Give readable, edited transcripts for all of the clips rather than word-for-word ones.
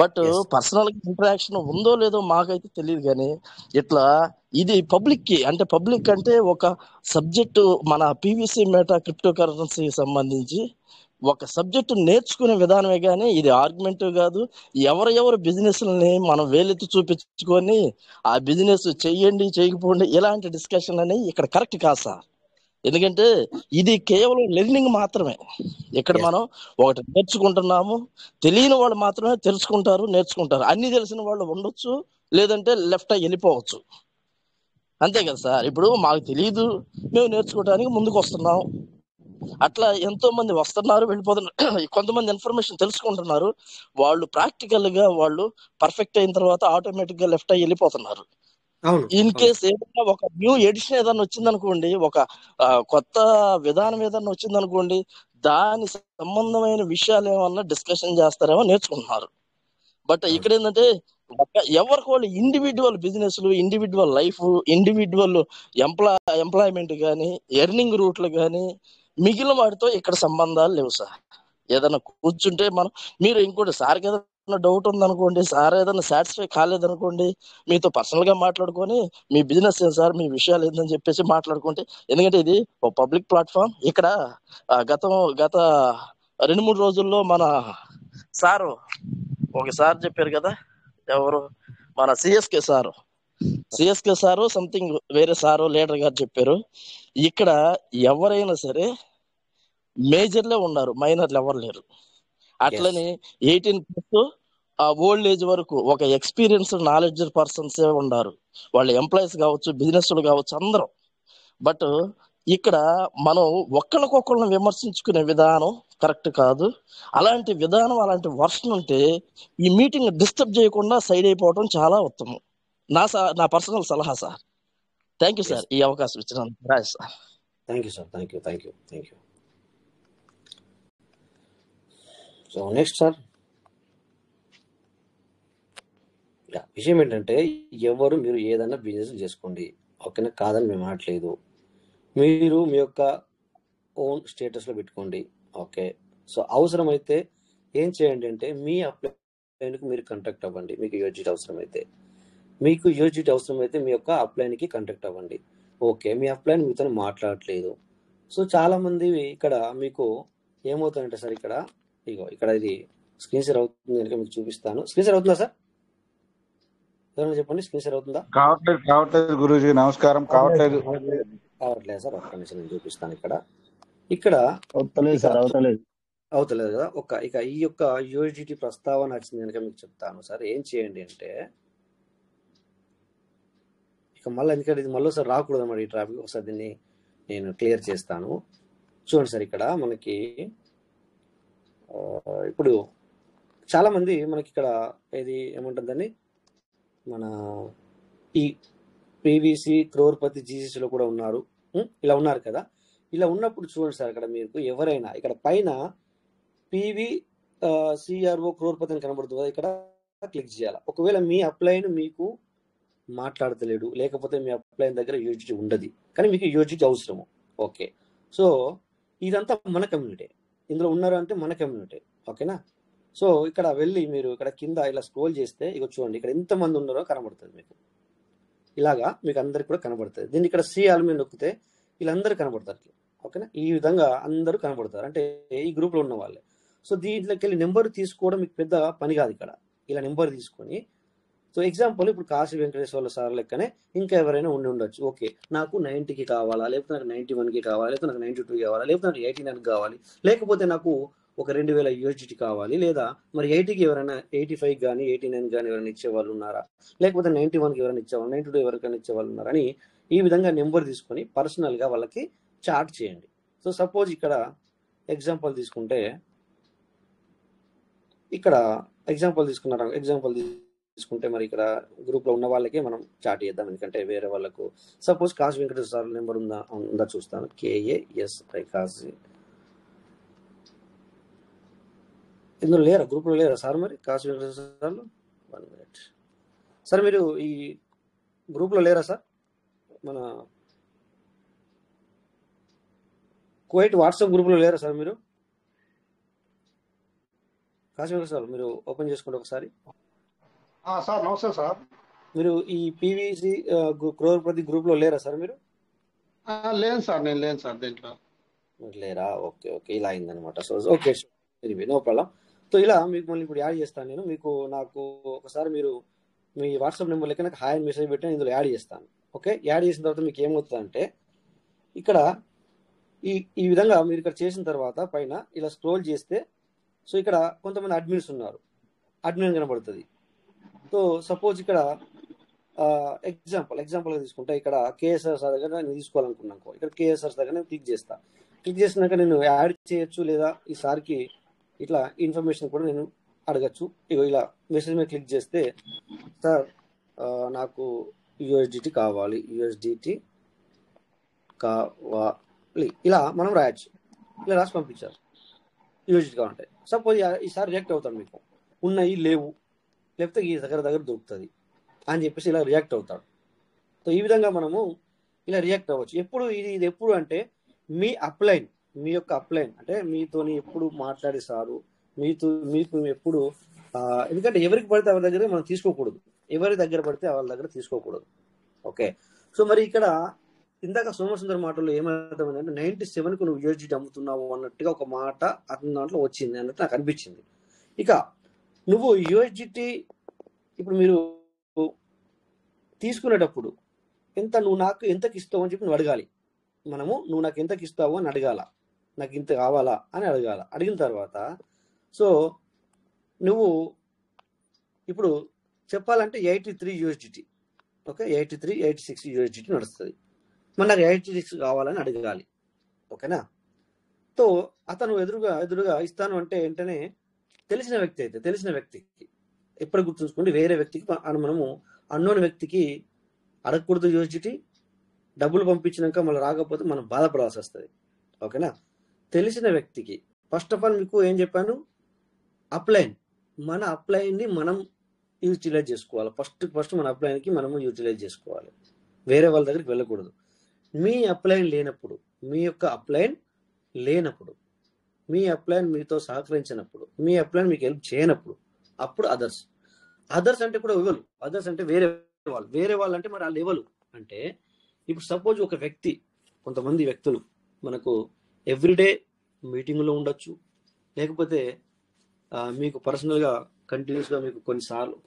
But yes personal interaction ఉందో లేదో మాకైతే తెలియదు. కానీ ఇట్లా ఇది పబ్లిక్ కి అంటే పబ్లిక్ అంటే ఒక సబ్జెక్టు మన పీవీసీ మెటా క్రిప్టో కరెన్సీ సంబంధించి ఒక సబ్జెక్టు నేర్చుకునే విధానమే కానీ ఇది ఆర్గ్యుమెంట్ కాదు. ఎవరెవరు బిజినెస్లని మనం వేలెత్తి చూపించుకొని ఆ బిజినెస్ చెయ్యండి చేయకపోండి ఇలాంటి డిస్కషన్ అనేవి ఇక్కడ కరెక్ట్ కాదు సార్. ఎందుకంటే ఇది కేవలం లెర్నింగ్ మాత్రమే. ఇక్కడ ఎస్ మనం ఒకటి నేర్చుకుంటున్నాము. తెలియని వాళ్ళు మాత్రమే తెలుసుకుంటారు, నేర్చుకుంటారు. అన్ని తెలిసిన వాళ్ళు ఉండొచ్చు, లేదంటే లెఫ్ట్ అయ్యి వెళ్ళిపోవచ్చు. అంతే కదా సార్. ఇప్పుడు మాకు తెలియదు, మేము నేర్చుకోవడానికి ముందుకు వస్తున్నాం. అట్లా ఎంతో మంది వస్తున్నారు, వెళ్ళిపోతున్నారు. కొంతమంది ఇన్ఫర్మేషన్ తెలుసుకుంటున్నారు, వాళ్ళు ప్రాక్టికల్ గా వాళ్ళు పర్ఫెక్ట్ అయిన తర్వాత ఆటోమేటిక్ గా లెఫ్ట్ అయ్యి వెళ్ళిపోతున్నారు. అవును ఇన్ అవును కేస్ ఏదైనా ఒక న్యూ ఎడిషన్ ఏదైనా వచ్చిందనుకోండి, ఒక కొత్త విధానం ఏదైనా వచ్చిందనుకోండి, దాని సంబంధమైన విషయాలు ఏమన్నా డిస్కషన్ చేస్తారేమో నేర్చుకుంటున్నారు. బట్ అవును ఇక్కడ ఏంటంటే ఎవరికి వాళ్ళు ఇండివిజువల్ బిజినెస్లు, ఇండివిజువల్ లైఫ్, ఇండివిజువల్ ఎంప్లాయ్మెంట్ కానీ, ఎర్నింగ్ రూట్లు కానీ మిగిలిన వాటితో ఇక్కడ సంబంధాలు లేవు సార్. ఏదైనా కూర్చుంటే మనం మీరు ఇంకోటి సార్కి ఏదైనా డౌట్ ఉందనుకోండి, సార్ ఏదైనా సాటిస్ఫై కాలేదనుకోండి, మీతో పర్సనల్ గా మాట్లాడుకొని మీ బిజినెస్ ఏం సార్, మీ విషయాలు ఏందని చెప్పేసి మాట్లాడుకుంటే, ఎందుకంటే ఇది ఒక పబ్లిక్ ప్లాట్ఫామ్. ఇక్కడ గత 2-3 రోజుల్లో మన సారు ఒకసారి చెప్పారు కదా, ఎవరు మన సిఎస్కే సారు సంథింగ్ వేరే సారు లీడర్ గారు చెప్పారు, ఇక్కడ ఎవరైనా సరే మేజర్లే ఉన్నారు, మైనర్లు ఎవరు లేరు. ఎస్ అట్లని 18+ ఆ ఓల్డ్ ఏజ్ వరకు ఒక ఎక్స్పీరియన్స్ నాలెడ్జ్ పర్సన్స్ ఉన్నారు. వాళ్ళు ఎంప్లాయీస్ కావచ్చు, బిజినెస్ కావచ్చు, అందరం. బట్ ఇక్కడ మనం ఒక్కరికొకళ్ళని విమర్శించుకునే విధానం కరెక్ట్ కాదు. అలాంటి విధానం, అలాంటి వర్షన్ ఉంటే ఈ మీటింగ్ డిస్టర్బ్ చేయకుండా సైడ్ అయిపోవడం చాలా ఉత్తమం. నా పర్సనల్ సలహా sir. Thank you sir yes ఈ అవకాశం ఇచ్చినందుకు. Raj sir. Thank you sir, thank you thank you thank you. So next sir, విషయం ఏంటంటే మీరు ఏదైనా బిజినెస్ చేసుకోండి, ఓకేనా, కాదని మేము అనట్లేదు. మీరు మీ యొక్క ఓన్ స్టేటస్లో పెట్టుకోండి, ఓకే. సో అవసరమైతే ఏం చేయండి అంటే మీ అప్లైన్కి మీరు కాంటాక్ట్ అవ్వండి. మీకు యూజిటీ అవసరమైతే మీ యొక్క అప్లైన్కి కాంటాక్ట్ అవ్వండి. ఓకే, మీ అప్లైన్ మీతో మాట్లాడట్లేదు. సో చాలామంది ఇక్కడ మీకు ఏమవుతుందంటే సార్, ఇక్కడ ఇది స్క్రీన్ షేర్ అవుతుంది కనుక మీకు చూపిస్తాను. స్క్రీన్ షేర్ అవుతుందా సార్? ఎవరైనా చెప్పండి, స్క్రీన్ షేర్ అవుతుందా? కావట్లేదు గురూజీ, నమస్కారం. కావట్లేదు సార్, ఒక్క నిమిషం నేను చూపిస్తాను. ఇక్కడ అవుతలేదు కదా. ఈ యొక్క యూజిటీ ప్రస్తావన వచ్చింది కనుక మీకు చెప్తాను సార్. ఏం చేయండి అంటే మళ్ళీ, ఎందుకంటే ఇది మళ్ళీ సార్ రాకూడదు అన్నమాట ఈ ట్రాఫిక్. ఒకసారి దీన్ని నేను క్లియర్ చేస్తాను. చూడండి సార్, ఇక్కడ మనకి ఇప్పుడు చాలా మంది మనకి ఇక్కడ ఇది ఏమంటుందని మన ఈ పీవీసీ క్రోర్పతి జీసీసీలో కూడా ఉన్నారు. ఇలా ఉన్నారు కదా. ఇలా ఉన్నప్పుడు చూడండి సార్, ఇక్కడ మీకు ఎవరైనా ఇక్కడ పైన పీవీ సిఆర్ఓ క్రోర్పతి అని కనబడుతుంది కదా, ఇక్కడ క్లిక్ చేయాలి. ఒకవేళ మీ అప్లైన్ మీకు మాట్లాడతలేడు, లేకపోతే మీ అప్లైన్ దగ్గర యూజిటీ ఉండదు, కానీ మీకు యూజిటీ అవసరము, ఓకే. సో ఇదంతా మన కమ్యూనిటీ, ఇందులో ఉన్నారు అంటే మన కమ్యూనిటీ, ఓకేనా. సో ఇక్కడ వెళ్ళి మీరు ఇక్కడ కింద ఇలా స్క్రోల్ చేస్తే ఇక చూడండి, ఇక్కడ ఎంతమంది ఉన్నారో కనబడుతుంది మీకు. ఇలాగా మీకు అందరికి కూడా కనబడుతుంది. దీన్ని ఇక్కడ సి ఆల్మీ నొక్కితే వీళ్ళందరూ కనబడతారు, ఓకేనా. ఈ విధంగా అందరూ కనబడతారు, అంటే ఈ గ్రూప్లో ఉన్న వాళ్ళే. సో దీంట్లోకి వెళ్ళి నెంబర్ తీసుకోవడం మీకు పెద్ద పని కాదు. ఇక్కడ ఇలా నెంబర్ తీసుకొని, సో ఎగ్జాంపుల్ ఇప్పుడు కాశీ వెంకటేశ్వర్ల సార్ లెక్కనే ఇంకా ఎవరైనా ఉండొచ్చు. ఓకే, నాకు 90కి కావాలా, లేకపోతే నాకు 91కి కావాలా, లేకపోతే నాకు 92 కావాలా, లేకపోతే నాకు 89 కావాలి, లేకపోతే నాకు ఒక 2000 యూజిటీ కావాలి, లేదా మరి 80కి ఎవరైనా 85 కానీ 89 కానీ ఎవరైనా ఇచ్చేవాళ్ళు ఉన్నారా, లేకపోతే 91కి ఎవరైనా ఇచ్చేవాళ్ళు, 92 ఎవరికైనా ఇచ్చేవాళ్ళు ఉన్నారని ఈ విధంగా నెంబర్ తీసుకొని పర్సనల్గా వాళ్ళకి చాట్ చేయండి. సో సపోజ్ ఇక్కడ ఎగ్జాంపుల్ తీసుకుంటే, ఇక్కడ ఎగ్జాంపుల్ తీసుకుంటే మరి ఇక్కడ గ్రూప్లో ఉన్న వాళ్ళకే మనం చాట్ చేద్దాం, ఎందుకంటే వేరే వాళ్ళకు suppose Kashi Venkateswara sir number ఉందా చూస్తాను. KASI కాశీ, ఇందులో లేరా, గ్రూప్లో లేరా సార్? మరి కాశీ వెంకటేశ్వర సార్లు 1 minute సార్, మీరు ఈ గ్రూప్లో లేరా సార్? మన కువైట్ వాట్సాప్ గ్రూప్లో లేరా సార్ మీరు? కాశ్మీర్ సార్ మీరు ఓపెన్ చేసుకోండి ఒకసారి. సార్ నమస్తే సార్. మీరు ఈ పీవీసీ క్రోర్పతి గ్రూప్ లో లేరా సార్ మీరు? లేను సార్, నేను లేను సార్ దీంట్లో. లేరా? ఓకే ఓకే, ఇలా అయిందనమాట. So okay, no problem. So ఇలా మీకు మళ్ళీ ఇప్పుడు యాడ్ చేస్తాను నేను. మీకు నాకు ఒకసారి మీరు మీ వాట్సాప్ నెంబర్ లెక్క నాకు హాయ్ అని మెసేజ్ పెట్టి ఇందులో యాడ్ చేస్తాను. ఓకే, యాడ్ చేసిన తర్వాత మీకు ఏమవుతుందంటే ఇక్కడ ఈ విధంగా మీరు ఇక్కడ చేసిన తర్వాత పైన ఇలా స్క్రోల్ చేస్తే సో ఇక్కడ కొంతమంది అడ్మిన్స్ ఉన్నారు, అడ్మిన్ కనబడుతుంది. సో సపోజ్ ఇక్కడ ఎగ్జాంపుల్గా తీసుకుంటే ఇక్కడ కేఎస్ఆర్ సార్ దగ్గర నేను తీసుకోవాలనుకున్నాను. ఇక్కడ కేఎస్ఆర్ దగ్గర నేను క్లిక్ చేస్తా. క్లిక్ చేసినాక నేను యాడ్ చేయొచ్చు, లేదా ఈ సార్కి ఇట్లా ఇన్ఫర్మేషన్ కూడా నేను అడగచ్చు. ఇగో ఇలా మెసేజ్ మీద క్లిక్ చేస్తే సార్ నాకు యూఎస్డిటీ కావాలి, ఇలా మనం రాయొచ్చు. ఇలా రాసి పంపించారు యూఎస్డిటీ కావాలంటే. సపోజ్ ఈసారి రియాక్ట్ అవుతాడు, మీకు ఉన్నాయి లేవు, లేకపోతే ఈ దగ్గర దొరుకుతుంది అని చెప్పేసి ఇలా రియాక్ట్ అవుతాడు. సో ఈ విధంగా మనము ఇలా రియాక్ట్ అవ్వచ్చు. ఎప్పుడు ఇది ఎప్పుడు అంటే మీ యొక్క అప్లైన్ అంటే మీతోని ఎప్పుడు మాట్లాడేసారు, మీకు ఎప్పుడు ఎందుకంటే ఎవరికి పడితే వాళ్ళ దగ్గర మనం తీసుకోకూడదు, ఎవరి దగ్గర పడితే వాళ్ళ దగ్గర తీసుకోకూడదు. ఓకే, సో మరి ఇక్కడ ఇందాక సోమసుందర్ మాటల్లో ఏమర్థమైందంటే 97కు నువ్వు యూఎస్డిటీ అమ్ముతున్నావు అన్నట్టుగా ఒక మాట అతని దాంట్లో వచ్చింది అన్నట్టు నాకు అనిపించింది. ఇక నువ్వు యూఎస్డిటీ ఇప్పుడు మీరు తీసుకునేటప్పుడు నువ్వు నాకు ఎంతకి ఇస్తావు అని చెప్పి నువ్వు అడగాలి. నువ్వు నాకు ఎంతకి ఇస్తావు అని అడగాల, నాకు ఇంత కావాలా అని అడగాల. అడిగిన తర్వాత సో నువ్వు ఇప్పుడు చెప్పాలంటే 83 యూఎస్డిటీ, ఓకే 86 యూఎస్డిటీ నడుస్తుంది. మరి నాకు 86 కావాలని అడగాలి. ఓకేనా? సో అతను ఎదురుగా ఇస్తాను అంటే వెంటనే తెలిసిన వ్యక్తికి ఎప్పుడు గుర్తుంచుకోండి, వేరే వ్యక్తికి మనము అన్నోన్ వ్యక్తికి అడగకూడదు యూఎస్డిటీ. డబ్బులు పంపించినాక మళ్ళీ రాకపోతే మనం బాధపడాల్సి వస్తుంది. ఓకేనా? తెలిసిన వ్యక్తికి ఫస్ట్ ఆఫ్ ఆల్ మీకు ఏం చెప్పాను, మన అప్లైన్ని మనం యూటిలైజ్ చేసుకోవాలి. ఫస్ట్ మన అప్లైన్కి మనము యూటిలైజ్ చేసుకోవాలి, వేరే వాళ్ళ దగ్గరికి వెళ్ళకూడదు. మీ అప్లైన్ లేనప్పుడు, మీ యొక్క అప్లైన్ లేనప్పుడు, మీ అప్లైన్ మీతో సహకరించినప్పుడు, మీ అప్లైన్ మీకు హెల్ప్ చేయనప్పుడు అప్పుడు అదర్స్ అంటే కూడా ఇవ్వలు. అదర్స్ అంటే వేరే వాళ్ళు అంటే మరి వాళ్ళు ఇవ్వలు అంటే ఇప్పుడు సపోజ్ ఒక వ్యక్తి, కొంతమంది వ్యక్తులు మనకు ఎవ్రీడే మీటింగ్లో ఉండొచ్చు, లేకపోతే మీకు పర్సనల్గా కంటిన్యూస్గా మీకు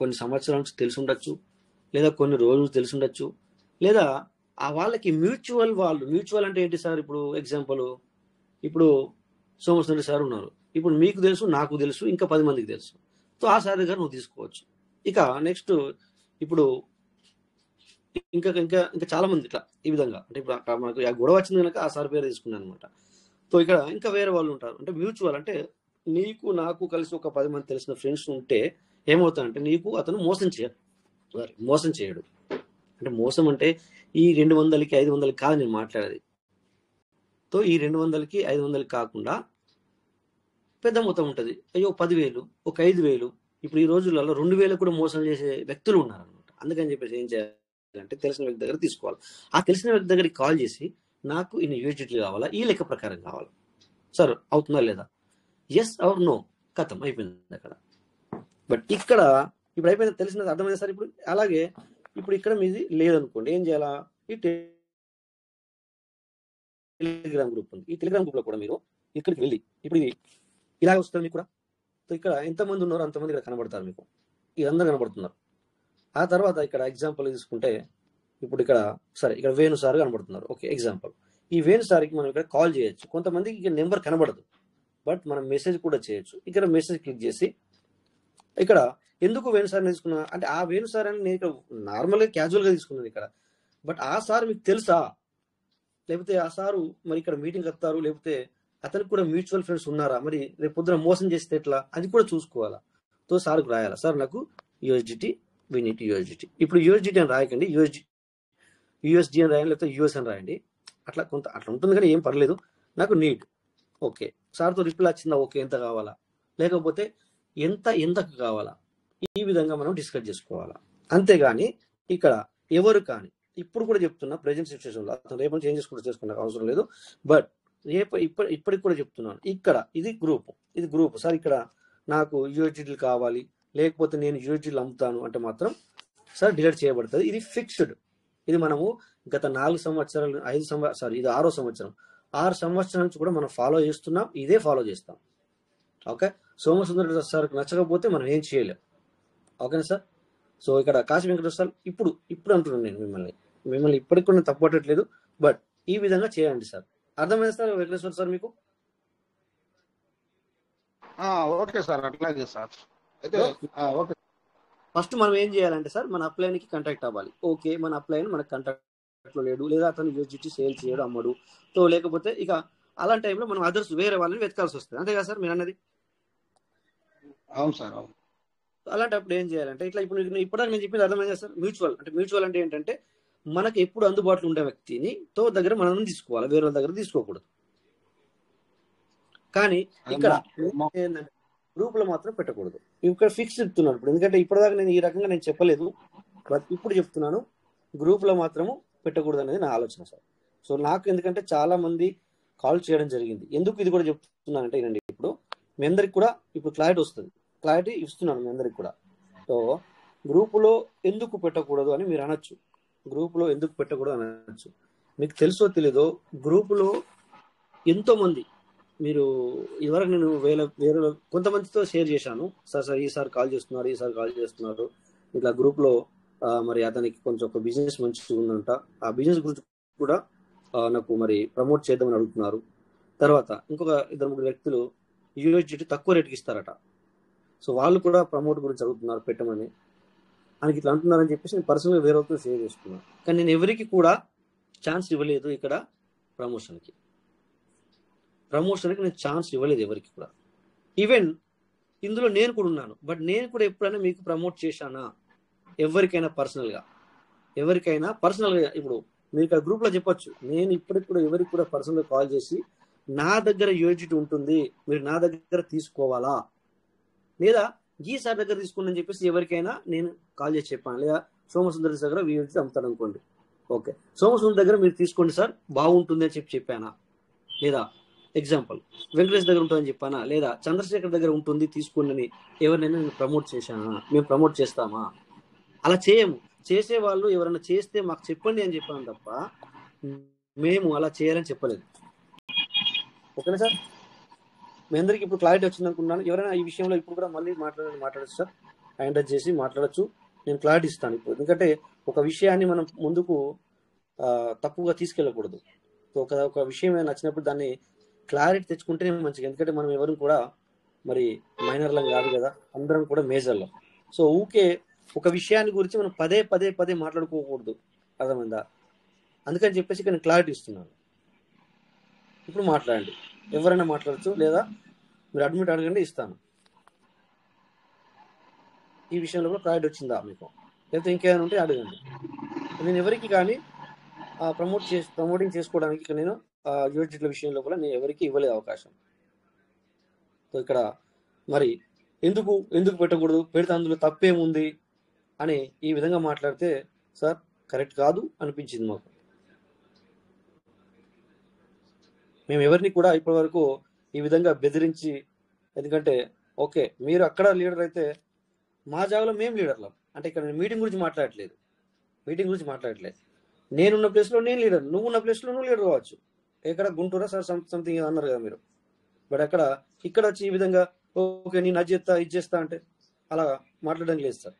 కొన్ని సంవత్సరాల నుంచి తెలిసి ఉండొచ్చు, లేదా కొన్ని రోజులు తెలిసి ఉండొచ్చు, లేదా ఆ వాళ్ళకి మ్యూచువల్ అంటే ఏంటి సార్? ఇప్పుడు ఎగ్జాంపుల్, ఇప్పుడు సోమసుందర్ సార్ ఉన్నారు, ఇప్పుడు మీకు తెలుసు, నాకు తెలుసు, ఇంకా 10 మందికి తెలుసు. సో ఆ సార్ దగ్గర నువ్వు తీసుకోవచ్చు. ఇక నెక్స్ట్ ఇప్పుడు ఇంకా ఇంకా ఇంకా చాలా మంది ఇట్లా ఈ విధంగా అంటే ఇప్పుడు మనకు గొడవ వచ్చింది కనుక ఆ సార్ పేరు తీసుకున్నాను అనమాట. సో ఇక్కడ ఇంకా వేరే వాళ్ళు ఉంటారు. అంటే మ్యూచువల్ అంటే నీకు నాకు కలిసి ఒక 10 మంది తెలిసిన ఫ్రెండ్స్ ఉంటే ఏమవుతాయంటే నీకు అతను మోసం చేయడు. అంటే మోసం అంటే ఈ 200కి 500కి కాదు నేను మాట్లాడేది. సో ఈ 200కి 500కి కాకుండా పెద్ద మొత్తం ఉంటుంది. అయ్యో 10,000, ఒక 5,000, ఇప్పుడు ఈ రోజులలో 2,000 కూడా మోసం చేసే వ్యక్తులు ఉన్నారనమాట. అందుకని చెప్పేసి ఏం చేయాలంటే తెలిసిన వ్యక్తి దగ్గర తీసుకోవాలి. ఆ తెలిసిన వ్యక్తి దగ్గరికి కాల్ చేసి నాకు ఇన్ని యూఎస్డిటీ కావాలా, ఈ లెక్క ప్రకారం కావాలి సార్, అవుతుందా లేదా, ఎస్ ఆర్ నో, కథం అయిపోయింది అక్కడ. బట్ ఇక్కడ ఇప్పుడు అయిపోయింది, తెలిసినది అర్థమైంది సార్. ఇప్పుడు అలాగే ఇప్పుడు ఇక్కడ మీది లేదనుకోండి, ఏం చేయాలా, ఈ టెలిగ్రామ్ గ్రూప్ ఉంది. ఈ టెలిగ్రామ్ గ్రూప్ లో కూడా మీరు ఇక్కడికి వెళ్ళి ఇప్పుడు ఇది ఇలాగ వస్తుంది మీకు కూడా. సో ఇక్కడ ఎంతమంది ఉన్నారో అంతమంది ఇక్కడ కనబడతారు, మీకు ఇదందరూ కనబడుతున్నారు. ఆ తర్వాత ఇక్కడ ఎగ్జాంపుల్ తీసుకుంటే ఇప్పుడు ఇక్కడ సరే ఇక్కడ వేణు సార్ కనబడుతున్నారు. ఓకే ఎగ్జాంపుల్, ఈ వేణు సార్కి మనం ఇక్కడ కాల్ చేయొచ్చు. కొంతమందికి ఇక్కడ నెంబర్ కనబడదు, బట్ మనం మెసేజ్ కూడా చేయొచ్చు. ఇక్కడ మెసేజ్ క్లిక్ చేసి ఇక్కడ ఎందుకు వేణు సార్ తీసుకున్నా అంటే ఆ వేణు సార్ అని నేను ఇక్కడ నార్మల్గా క్యాజువల్గా తీసుకున్నాను ఇక్కడ. బట్ ఆ సార్ మీకు తెలుసా, లేకపోతే ఆ సారు మరి ఇక్కడ మీటింగ్ వస్తారు, లేకపోతే అతనికి కూడా మ్యూచువల్ ఫ్రెండ్స్ ఉన్నారా, మరి రేపు పొద్దున మోసం చేస్తే ఎట్లా, అది కూడా చూసుకోవాలా. సార్కి రాయాలా, సార్ నాకు యూఎస్డిటీ, వీ నీడ్ యూఎస్డిటీ. ఇప్పుడు యూఎస్డిటీ అని రాయకండి, యూఎస్డి అని రాయండి, లేకపోతే యూఎస్ అని రాయండి. అట్లా ఉంటుంది కానీ ఏం పర్లేదు. నాకు నీడ్, ఓకే సార్తో రిప్లై వచ్చిందా, ఓకే ఎంత కావాలా, లేకపోతే ఎంతకు కావాలా, ఈ విధంగా మనం డిస్కస్ చేసుకోవాలా. అంతేగాని ఇక్కడ ఎవరు కానీ ఇప్పుడు కూడా చెప్తున్నా, ప్రెజెంట్ సిచ్యువేషన్లో అతను రేపు చేంజెస్ కూడా చేసుకునే అవసరం లేదు. బట్ ఇప్పటికి కూడా చెప్తున్నాను, ఇక్కడ ఇది గ్రూప్ సార్, ఇక్కడ నాకు యూఎస్డిటీలు కావాలి, లేకపోతే నేను యూఎస్డిటీలు అమ్ముతాను అంటే మాత్రం సార్ డిలీట్ చేయబడుతుంది. ఇది ఫిక్స్డ్. ఇది మనము గత 4 సంవత్సరాలు 5 ఇది 6వ సంవత్సరం. 6 సంవత్సరాల నుంచి కూడా మనం ఫాలో చేస్తున్నాం, ఇదే ఫాలో చేస్తాం. ఓకే, సోమసుందర సార్కి నచ్చకపోతే మనం ఏం చేయలేం. ఓకేనా సార్? సో ఇక్కడ కాశీ వెంకటేశ్వర సార్ ఇప్పుడు అంటున్నాను నేను మిమ్మల్ని ఇప్పటికి కూడా తప్పట్టట్లేదు, బట్ ఈ విధంగా చేయండి సార్. అర్థమైంది సార్ వెంకటేశ్వర సార్ మీకు? ఓకే సార్, అట్లాగే సార్. అయితే ఓకే. ఫస్ట్ మనం ఏం చేయాలంటే సార్, మన అప్లైన్కి కాంటాక్ట్ అవ్వాలి. ఓకే, మన అప్లైన్ మనకు కాంటాక్ట్లో లేడు, లేదా అతను యూఎస్డిటీ సేల్ చేయడు, అమ్మడు, సో లేకపోతే ఇక అలాంటి టైంలో మనం అదర్స్ వేరే వాళ్ళని వెతకాల్సి వస్తుంది. అంతే కదా సార్ మీరు అన్నది? అవును సార్, అవును. అలాంటప్పుడు ఏం చేయాలంటే ఇట్లా ఇప్పుడు ఇప్పటిదాకా నేను చెప్పింది అర్థమైందా సార్? మ్యూచువల్ అంటే ఏంటంటే మనకి ఎప్పుడు అందుబాటులో ఉండే వ్యక్తిని దగ్గర మనం తీసుకోవాలి, వేరే వాళ్ళ దగ్గర తీసుకోకూడదు. కానీ ఇక్కడ ఏంటంటే గ్రూప్ లో మాత్రం పెట్టకూడదు. ఇక్కడ ఫిక్స్ చెప్తున్నాను ఇప్పుడు, ఎందుకంటే ఇప్పటిదాకా నేను ఈ రకంగా నేను చెప్పలేదు, బట్ ఇప్పుడు చెప్తున్నాను గ్రూప్ లో మాత్రము పెట్టకూడదు అనేది నా ఆలోచన సార్. సో నాకు ఎందుకంటే చాలా మంది కాల్ చేయడం జరిగింది. ఎందుకు ఇది కూడా చెప్తున్నానంటే ఏంటంటే ఇప్పుడు మీ అందరికి కూడా ఇప్పుడు క్లారిటీ ఇస్తున్నాను మీ అందరికి కూడా. సో గ్రూపులో ఎందుకు పెట్టకూడదు అని మీరు అనొచ్చు, గ్రూపులో ఎందుకు పెట్టకూడదు అనొచ్చు. మీకు తెలుసో తెలీదో గ్రూపులో ఎంతో మంది, మీరు ఇదివరకు నేను వేరే కొంతమందితో షేర్ చేశాను, సార్ ఈసారి కాల్ చేస్తున్నారు ఇట్లా గ్రూప్లో మరి అతనికి కొంచెం ఒక బిజినెస్ మంచిగా ఉందంట, ఆ బిజినెస్ గురించి కూడా నాకు మరి ప్రమోట్ చేద్దామని అడుగుతున్నారు. తర్వాత ఇంకొక 2-3 వ్యక్తులు యూఎస్డిటీ తక్కువ రేటుకి ఇస్తారట, సో వాళ్ళు కూడా ప్రమోట్ గురించి అడుగుతున్నారు పెట్టమని, ఆయనకి ఇట్లా అంటున్నారని చెప్పేసి నేను పర్సనల్గా వేరే వాళ్ళతో షేర్ చేసుకున్నాను. కానీ నేను ఎవరికి కూడా ఛాన్స్ ఇవ్వలేదు, ఇక్కడ ప్రమోషన్కి నేను ఛాన్స్ ఇవ్వలేదు ఎవరికి కూడా. ఈవెన్ ఇందులో నేను కూడా ఉన్నాను, బట్ నేను కూడా ఎప్పుడైనా మీకు ప్రమోట్ చేశానా ఎవరికైనా పర్సనల్గా? ఇప్పుడు మీరు ఇక్కడ గ్రూప్లో చెప్పొచ్చు, నేను ఇప్పటికి కూడా ఎవరికి కూడా పర్సనల్గా కాల్ చేసి నా దగ్గర యూఎస్డిటీ ఉంటుంది, మీరు నా దగ్గర తీసుకోవాలా, లేదా ఈ సార్ దగ్గర తీసుకోండి అని చెప్పేసి ఎవరికైనా నేను కాల్ చేసి చెప్పాను. లేదా సోమసుందర్ దగ్గర యూఎస్డిటీ అమ్ముతాను అనుకోండి, ఓకే సోమసుందర్ దగ్గర మీరు తీసుకోండి సార్ బాగుంటుంది అని చెప్పానా? లేదా ఎగ్జాంపుల్ వెంకటేష్ దగ్గర ఉంటుందని చెప్పానా? లేదా చంద్రశేఖర్ దగ్గర ఉంటుంది తీసుకోండి అని ఎవరినైనా నేను ప్రమోట్ చేశానా? మేము ప్రమోట్ చేస్తామా? అలా చేయము. చేసే వాళ్ళు ఎవరైనా చేస్తే మాకు చెప్పండి అని చెప్పాను తప్ప మేము అలా చేయాలని చెప్పలేదు. ఓకేనా సార్? మీ అందరికి ఇప్పుడు క్లారిటీ వచ్చింది అనుకున్నాను. ఎవరైనా ఈ విషయంలో ఇప్పుడు కూడా మళ్ళీ మాట్లాడచ్చు సార్, హ్యాండ్ టచ్ చేసి మాట్లాడచ్చు, నేను క్లారిటీ ఇస్తాను ఇప్పుడు. ఎందుకంటే ఒక విషయాన్ని మనం ముందుకు తప్పుగా తీసుకెళ్ళకూడదు. ఒక విషయం నచ్చినప్పుడు దాన్ని క్లారిటీ తెచ్చుకుంటేనే మంచిగా. ఎందుకంటే మనం ఎవరు కూడా మరి మైనర్లం కాదు కదా, అందరం కూడా మేజర్లం. సో ఊకే ఒక విషయాన్ని గురించి మనం పదే మాట్లాడుకోకూడదు, అర్థమైందా? అందుకని చెప్పేసి ఇక్కడ నేను క్లారిటీ ఇస్తున్నాను. ఇప్పుడు మాట్లాడండి, ఎవరైనా మాట్లాడచ్చు, లేదా మీరు అడ్మిట్ అడగండి, ఇస్తాను. ఈ విషయంలో కూడా క్లారిటీ వచ్చిందా మీకు? లేకపోతే ఇంకేమైనా ఉంటే అడగండి. నేను ఎవరికి కానీ ప్రమోటింగ్ చేసుకోవడానికి ఇక్కడ నేను యూనివర్సిటీల విషయంలో కూడా నేను ఎవరికి ఇవ్వలేదు అవకాశం. సో ఇక్కడ మరి ఎందుకు పెట్టకూడదు, పెడితే అందులో తప్పేముంది అని ఈ విధంగా మాట్లాడితే సార్ కరెక్ట్ కాదు అనిపించింది మాకు. మేము ఎవరిని కూడా ఇప్పటి వరకు ఈ విధంగా బెదిరించి, ఎందుకంటే ఓకే మీరు అక్కడ లీడర్ అయితే మా జాగాలో మేము లీడర్లం అంటే ఇక్కడ నేను మీటింగ్ గురించి మాట్లాడట్లేదు. నేనున్న ప్లేస్లో నేను లీడర్, నువ్వున్న ప్లేస్లో నువ్వు లీడర్ కావచ్చు. ఎక్కడ గుంటూరా సార్ సంథింగ్ అన్నారు కదా మీరు, బట్ ఇక్కడ వచ్చి ఈ విధంగా ఓకే నేను అది చేస్తా అంటే అలా మాట్లాడడం లేదు సార్.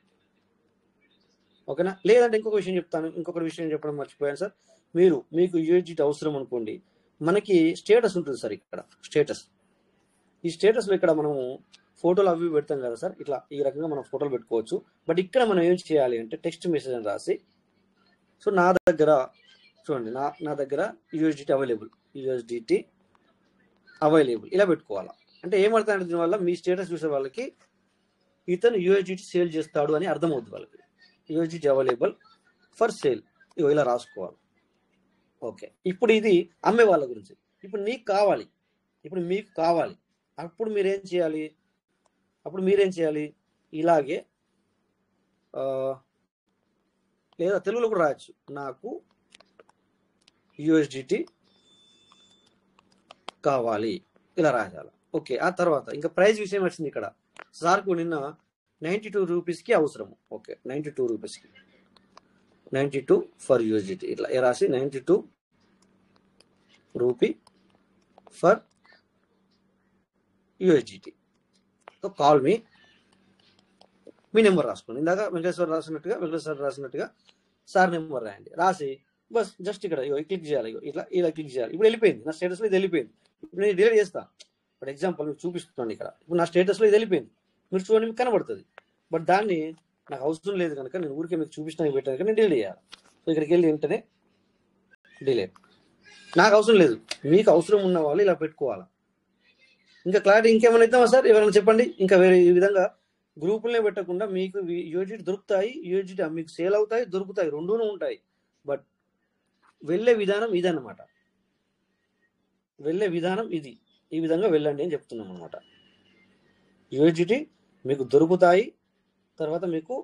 ఓకేనా? లేదంటే ఇంకొక విషయం చెప్పడం మర్చిపోయాను సార్. మీకు యూఎస్డిటీ అవసరం అనుకోండి, మనకి స్టేటస్ ఉంటుంది సార్. ఇక్కడ ఈ స్టేటస్లో ఇక్కడ మనము ఫోటోలు అవి పెడతాం కదా సార్, ఇట్లా ఈ రకంగా మనం ఫోటోలు పెట్టుకోవచ్చు. బట్ ఇక్కడ మనం ఏం చేయాలి అంటే టెక్స్ట్ మెసేజ్ అని రాసి, సో నా దగ్గర చూడండి, నా దగ్గర యూఎస్డిటీ అవైలబుల్ ఇలా పెట్టుకోవాలా. అంటే ఏమర్థం దీనివల్ల మీ స్టేటస్ చూసే వాళ్ళకి ఇతను యూఎస్డిటీ సేల్ చేస్తాడు అని అర్థమవుతుంది వాళ్ళకి. యూఎస్డిటీ అవైలబుల్ ఫర్ సేల్ ఇలా రాసుకోవాలి. ఓకే, ఇప్పుడు ఇది అమ్మే వాళ్ళ గురించి. ఇప్పుడు మీకు కావాలి, అప్పుడు మీరేం చేయాలి? ఇలాగే లేదా తెలుగులో కూడా రాయొచ్చు, నాకు యూఎస్డిటీ కావాలి ఇలా రాయాలి. ఓకే, ఆ తర్వాత ఇంకా ప్రైస్ విషయం వచ్చింది. ఇక్కడ సార్కు నిన్న 92 రూపీస్కి అవసరము. ఓకే, 92 రూపీస్కి 92 ఫర్ యూజిటీ ఇట్లా రాసి 92 rupee for USGT. So call me number రాసుకోండి. ఇందాక వెంకటేశ్వర రాసినట్టుగా సార్ నెంబర్ రాయండి. రాసి బస్ జస్ట్ ఇక్కడ క్లిక్ చేయాలి. ఇలా క్లిక్ చేయాలి. ఇప్పుడు వెళ్ళిపోయింది నా స్టేటస్లో, ఇది వెళ్ళిపోయింది. ఇప్పుడు నేను డిలీట్ చేస్తా. ఫర్ ఎగ్జాంపుల్ మీకు చూపిస్తున్నాను ఇక్కడ. ఇప్పుడు నా స్టేటస్లో ఇది వెళ్ళిపోయింది, మీరు చూడండి, మీకు కనబడుతుంది. బట్ దాన్ని నాకు అవసరం లేదు కనుక నేను ఊరికే మీకు చూపించడానికి పెట్టాను కనుక నేను డిలీట్ చేయాలి. సో ఇక్కడికి వెళ్ళి వెంటనే డిలీట్. నాకు అవసరం లేదు, మీకు అవసరం ఉన్న వాళ్ళు ఇలా పెట్టుకోవాలా. ఇంకా క్లారిటీ ఇంకేమైనా ఇద్దామా సార్? ఎవరైనా చెప్పండి. ఇంకా వేరే ఈ విధంగా గ్రూపులనే పెట్టకుండా మీకు యూజిటీ దొరుకుతాయి, యూజిటీ మీకు సేల్ అవుతాయి, దొరుకుతాయి, రెండూనూ ఉంటాయి. బట్ వెళ్ళే విధానం ఇదన్నమాట. వెళ్ళే విధానం ఇది. ఈ విధంగా వెళ్ళండి అని చెప్తున్నాం అనమాట. యూజిటీ మీకు దొరుకుతాయి, తర్వాత మీకు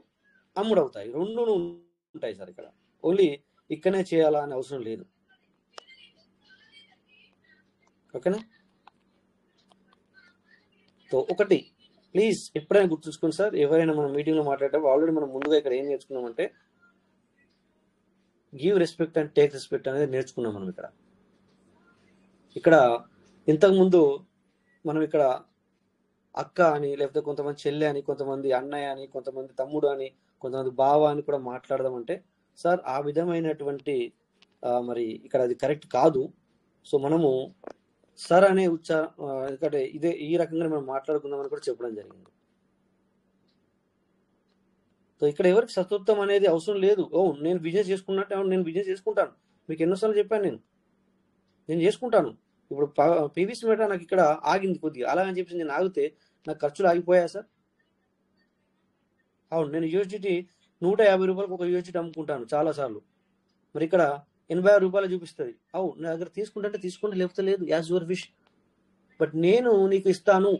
అమ్ముడవుతాయి, రెండూనూ ఉంటాయి సార్. ఇక్కడ ఓన్లీ ఇక్కడనే చేయాలా అనే అవసరం లేదు. ఓకేనా? సో ఒకటి ప్లీజ్ ఎప్పుడైనా గుర్తుంచుకోండి సార్, ఎవరైనా మనం మీటింగ్లో మాట్లాడేటప్పుడు ఆల్రెడీ మనం ముందుగా ఇక్కడ ఏం నేర్చుకున్నామంటే give respect and take respect అనేది నేర్చుకున్నాం మనం. ఇక్కడ ఇంతకుముందు మనం ఇక్కడ అక్క అని, లేకపోతే కొంతమంది చెల్లె అని, కొంతమంది అన్నయ్య అని, కొంతమంది తమ్ముడు అని, కొంతమంది బావ అని కూడా మాట్లాడదామంటే సార్ ఆ విధమైనటువంటి మరి ఇక్కడ అది కరెక్ట్ కాదు. సో మనము సార్ అనే ఎందుకంటే ఈ రకంగా మనం మాట్లాడుకుందామని కూడా చెప్పడం జరిగింది. సో ఇక్కడ ఎవరికి శత్రుత్వం అనేది అవసరం లేదు. నేను బిజినెస్ చేసుకున్నట్టు నేను బిజినెస్ చేసుకుంటాను, మీకు ఎన్నోసార్లు చెప్పాను, నేను చేసుకుంటాను. ఇప్పుడు పీవీసీ మెటా నాకు ఇక్కడ ఆగింది కొద్దిగా, అలా అని చెప్పి నేను ఆగితే నాకు ఖర్చులు ఆగిపోయా సార్? అవును, నేను యూఎస్డిటీ 150 రూపాయలకు ఒక యూఎస్డిటీ అమ్ముకుంటాను చాలాసార్లు. మరి ఇక్కడ 86 రూపాయలు చూపిస్తుంది. నా దగ్గర తీసుకుంటే తీసుకోండి, లేకపోతే లేదు, యాజ్ యువర్ విష్. బట్ నేను నీకు ఇస్తాను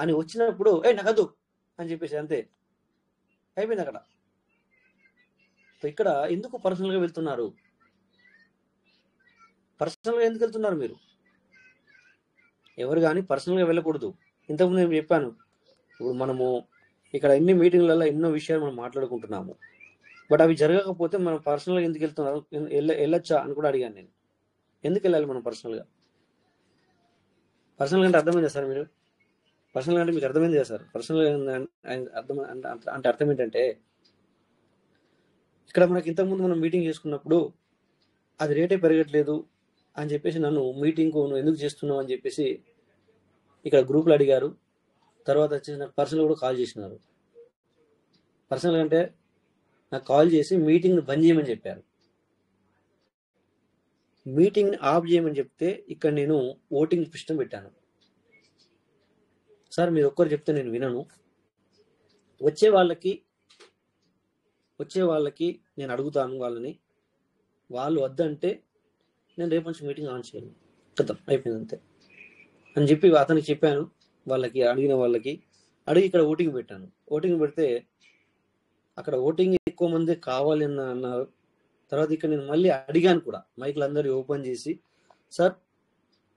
అని వచ్చినప్పుడు నాకద్దు అని చెప్పేసి అంతే అయిపోయింది అక్కడ. సో ఇక్కడ ఎందుకు పర్సనల్గా వెళ్తున్నారు? పర్సనల్గా ఎందుకు వెళ్తున్నారు మీరు? ఎవరు కానీ పర్సనల్గా వెళ్ళకూడదు. ఇంతకుముందు నేను చెప్పాను, ఇప్పుడు మనము ఇక్కడ ఎన్ని మీటింగ్లలో ఎన్నో విషయాలు మనం మాట్లాడుకుంటున్నాము. బట్ అవి జరగకపోతే మనం పర్సనల్గా ఎందుకు వెళ్తున్నారు, వెళ్ళొచ్చా అని కూడా అడిగాను నేను. ఎందుకు వెళ్ళాలి మనం పర్సనల్గా? పర్సనల్గా అంటే అర్థమైందా సార్ మీరు? పర్సనల్గా అంటే మీకు అర్థమైంది కదా సార్? పర్సనల్గా అర్థం అంటే అర్థం ఏంటంటే ఇక్కడ మనకి ఇంతకుముందు మనం మీటింగ్ చేసుకున్నప్పుడు అది రేటే పెరగట్లేదు అని చెప్పేసి నన్ను మీటింగ్కు నువ్వు ఎందుకు చేస్తున్నావు అని చెప్పేసి ఇక్కడ గ్రూపులు అడిగారు. తర్వాత వచ్చేసి నాకు పర్సనల్ కూడా కాల్ చేసినారు. పర్సనల్ అంటే నాకు కాల్ చేసి మీటింగ్ని బంద్ చేయమని చెప్పారు. మీటింగ్ని ఆఫ్ చేయమని చెప్తే ఇక్కడ నేను ఓటింగ్ సిస్టమ్ పెట్టాను. సార్ మీరు ఒక్కరు చెప్తే నేను వినను, వచ్చే వాళ్ళకి నేను అడుగుతాను వాళ్ళని, వాళ్ళు వద్దంటే నేను రేపు నుంచి మీటింగ్ ఆన్ చేయను, కథం అయిపోయింది అంతే అని చెప్పి అతనికి చెప్పాను. వాళ్ళకి అడిగిన వాళ్ళకి అడిగి ఇక్కడ ఓటింగ్ పెట్టాను. ఓటింగ్ పెడితే అక్కడ ఓటింగ్ ఎక్కువ మంది కావాలి అన్నారు. తర్వాత ఇక్కడ నేను మళ్ళీ అడిగాను కూడా, మైకులు అందరూ ఓపెన్ చేసి సార్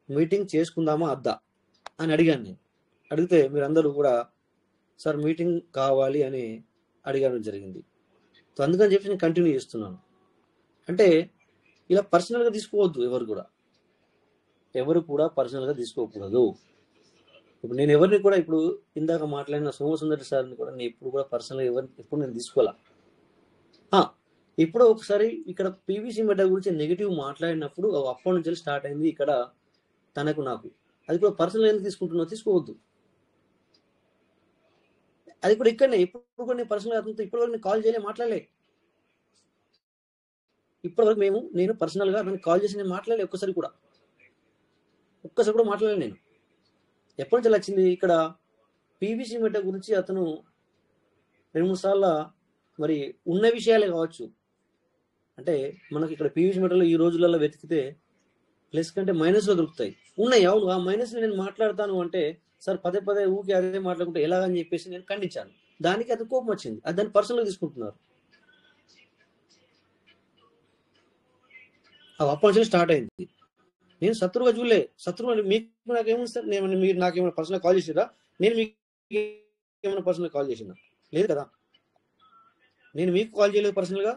మీటింగ్ చేసుకుందామా అద్దా అని అడిగాను నేను. అడిగితే మీరందరూ కూడా సార్ మీటింగ్ కావాలి అని అడిగడం జరిగింది. సో అందుకని చెప్పి నేను కంటిన్యూ చేస్తున్నాను. అంటే ఇలా పర్సనల్గా తీసుకోవద్దు, ఎవరు కూడా పర్సనల్గా తీసుకోకూడదు. ఇప్పుడు నేను ఎవరిని కూడా ఇప్పుడు ఇందాక మాట్లాడిన సోమసుందరి సార్ని కూడా నేను ఎప్పుడు కూడా పర్సనల్గా ఎప్పుడు నేను తీసుకోవాలా. ఇప్పుడు ఒకసారి ఇక్కడ పీవీసీ మెటా గురించి నెగిటివ్ మాట్లాడినప్పుడు అప్పటి నుంచి స్టార్ట్ అయింది ఇక్కడ తనకు నాకు. అది కూడా పర్సనల్ ఎందుకు తీసుకుంటున్నావు? తీసుకోవద్దు. అది కూడా ఇక్కడనే ఇప్పుడు కూడా నేను పర్సనల్గా అతనితో ఇప్పటివరకు నేను కాల్ చేయలే, మాట్లాడలే. ఇప్పటివరకు నేను పర్సనల్గా నన్ను కాల్ చేసి నేను మాట్లాడలే ఒక్కసారి కూడా మాట్లాడలే నేను. ఎప్పటి నుంచి వచ్చింది ఇక్కడ పీవీసీ మెటా గురించి అతను 2-3 సార్లు మరి ఉన్న విషయాలే కావచ్చు. అంటే మనకి ఇక్కడ పీవీసీ మెటాలో ఈ రోజులలో వెతికితే ప్లస్ కంటే మైనస్లో దొరుకుతాయి, ఉన్నాయి. అవును, ఆ మైనస్ నేను మాట్లాడతాను అంటే సార్ పదే ఊకే అదే మాట్లాడుకుంటే ఎలాగని చెప్పేసి నేను ఖండించాను. దానికి అది కోపం వచ్చింది, అది దాన్ని పర్సనల్గా తీసుకుంటున్నారు. అప్పటి నుంచి స్టార్ట్ అయింది. నేను శత్రువుగా చూడలే. శత్రువు మీకు నాకేముంది సార్? మీరు నాకేమైనా పర్సనల్ కాల్ చేసిరా? నేను మీకు ఏమైనా పర్సనల్ కాల్ చేసిందా? లేదు కదా. నేను మీకు కాల్ చేయలేదు పర్సనల్గా,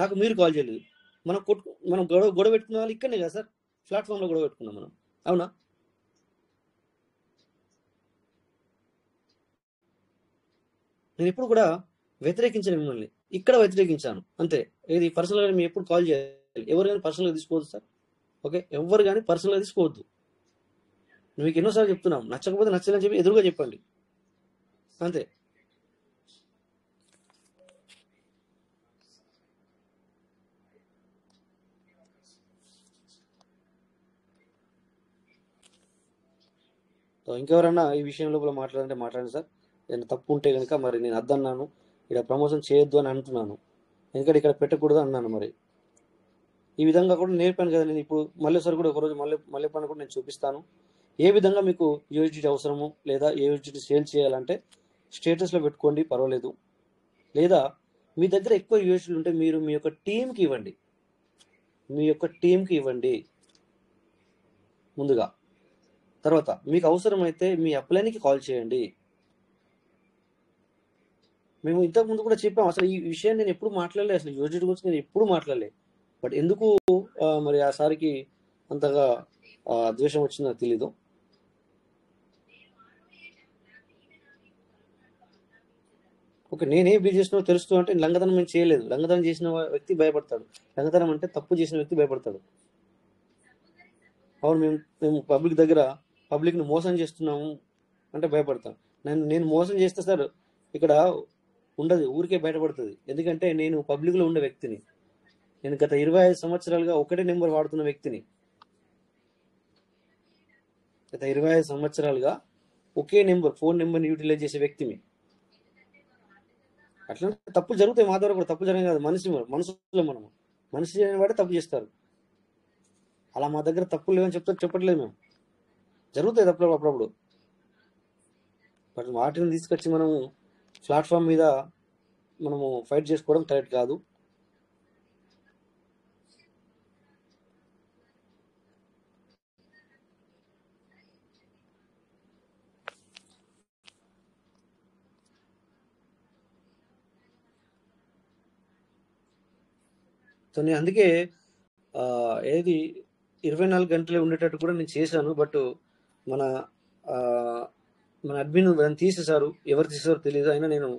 నాకు మీరు కాల్ చేయలేదు. మనం గొడవ పెట్టుకున్న వాళ్ళు ఇక్కడనే కదా సార్, ప్లాట్ఫామ్లో గొడవ పెట్టుకున్నాం మనం, అవునా? నేను ఎప్పుడు కూడా వ్యతిరేకించాను మిమ్మల్ని, ఇక్కడ వ్యతిరేకించాను అంతే. ఇది పర్సనల్గా మీరు ఎప్పుడు కాల్ చేయాలి, ఎవరు కానీ పర్సనల్గా తీసుకోవద్దు సార్. ఓకే, ఎవరు కానీ పర్సనల్గా తీసుకోవద్దు. మీకు ఎన్నోసార్లు చెప్తున్నాం, నచ్చకపోతే నచ్చలేని చెప్పి ఎదురుగా చెప్పండి అంతే. ఇంకెవరన్నా ఈ విషయం లోపల మాట్లాడండి సార్. నేను తప్పు ఉంటే కనుక మరి నేను అద్దన్నాను, ఇక్కడ ప్రమోషన్ చేయొద్దు అని అంటున్నాను, ఎందుకంటే ఇక్కడ పెట్టకూడదు అన్నాను. మరి ఈ విధంగా కూడా నేర్పాను కదా నేను. ఇప్పుడు మళ్ళీసారి కూడా ఒకరోజు మళ్ళీ పని కూడా నేను చూపిస్తాను. ఏ విధంగా మీకు యూఎస్డిటీ అవసరము, లేదా యూఎస్డిటీ సేల్ చేయాలంటే స్టేటస్లో పెట్టుకోండి, పర్వాలేదు. లేదా మీ దగ్గర ఎక్కువ యూఎస్డీలు ఉంటే మీరు మీ యొక్క టీంకి ఇవ్వండి ముందుగా. తర్వాత మీకు అవసరమైతే మీ అప్లైన్కి కాల్ చేయండి. మేము ఇంతకుముందు కూడా చెప్పాం, అసలు ఈ విషయాన్ని నేను ఎప్పుడు మాట్లాడలేదు, అసలు యూఎస్డిటీ గురించి నేను ఎప్పుడు మాట్లాడలేదు. బట్ ఎందుకు మరి ఆ సారికి అంతగా ద్వేషం వచ్చిందో తెలీదు. ఓకే, నేనేం బిల్ చేసినా తెలుస్తూ అంటే లంగతనం నేను చేయలేదు. లంగతనం చేసిన వ్యక్తి భయపడతాడు, లంగతనం అంటే తప్పు చేసిన వ్యక్తి భయపడతాడు. అవును, మేము పబ్లిక్ని మోసం చేస్తున్నాము అంటే భయపడతాం. నేను మోసం చేస్తే సార్ ఇక్కడ ఉండదు, ఊరికే బయటపడుతుంది. ఎందుకంటే నేను పబ్లిక్లో ఉండే వ్యక్తిని, నేను గత 25 సంవత్సరాలుగా ఒకటే నెంబర్ వాడుతున్న వ్యక్తిని. గత 25 సంవత్సరాలుగా ఒకే ఫోన్ నెంబర్ని యూటిలైజ్ చేసే వ్యక్తిని. అట్లా తప్పులు జరుగుతాయి, మా ద్వారా కూడా తప్పులు జరగదు కాదు. మనసులో మనిషి చేయని వాడే తప్పు చేస్తారు. అలా మా దగ్గర తప్పులు లేవని చెప్పట్లేదు మేము, జరుగుతాయి తప్పులు అప్పుడప్పుడు. బట్ వాటిని తీసుకొచ్చి మనము ప్లాట్ఫామ్ మీద మనము ఫైట్ చేసుకోవడం కరెక్ట్ కాదు. సో నేను అందుకే ఏది 24 గంటలే ఉండేటట్టు కూడా నేను చేశాను. బట్ మన అడ్మిన్ దాన్ని తీసేశారు, ఎవరు తీసేసారో తెలియదు. అయినా నేను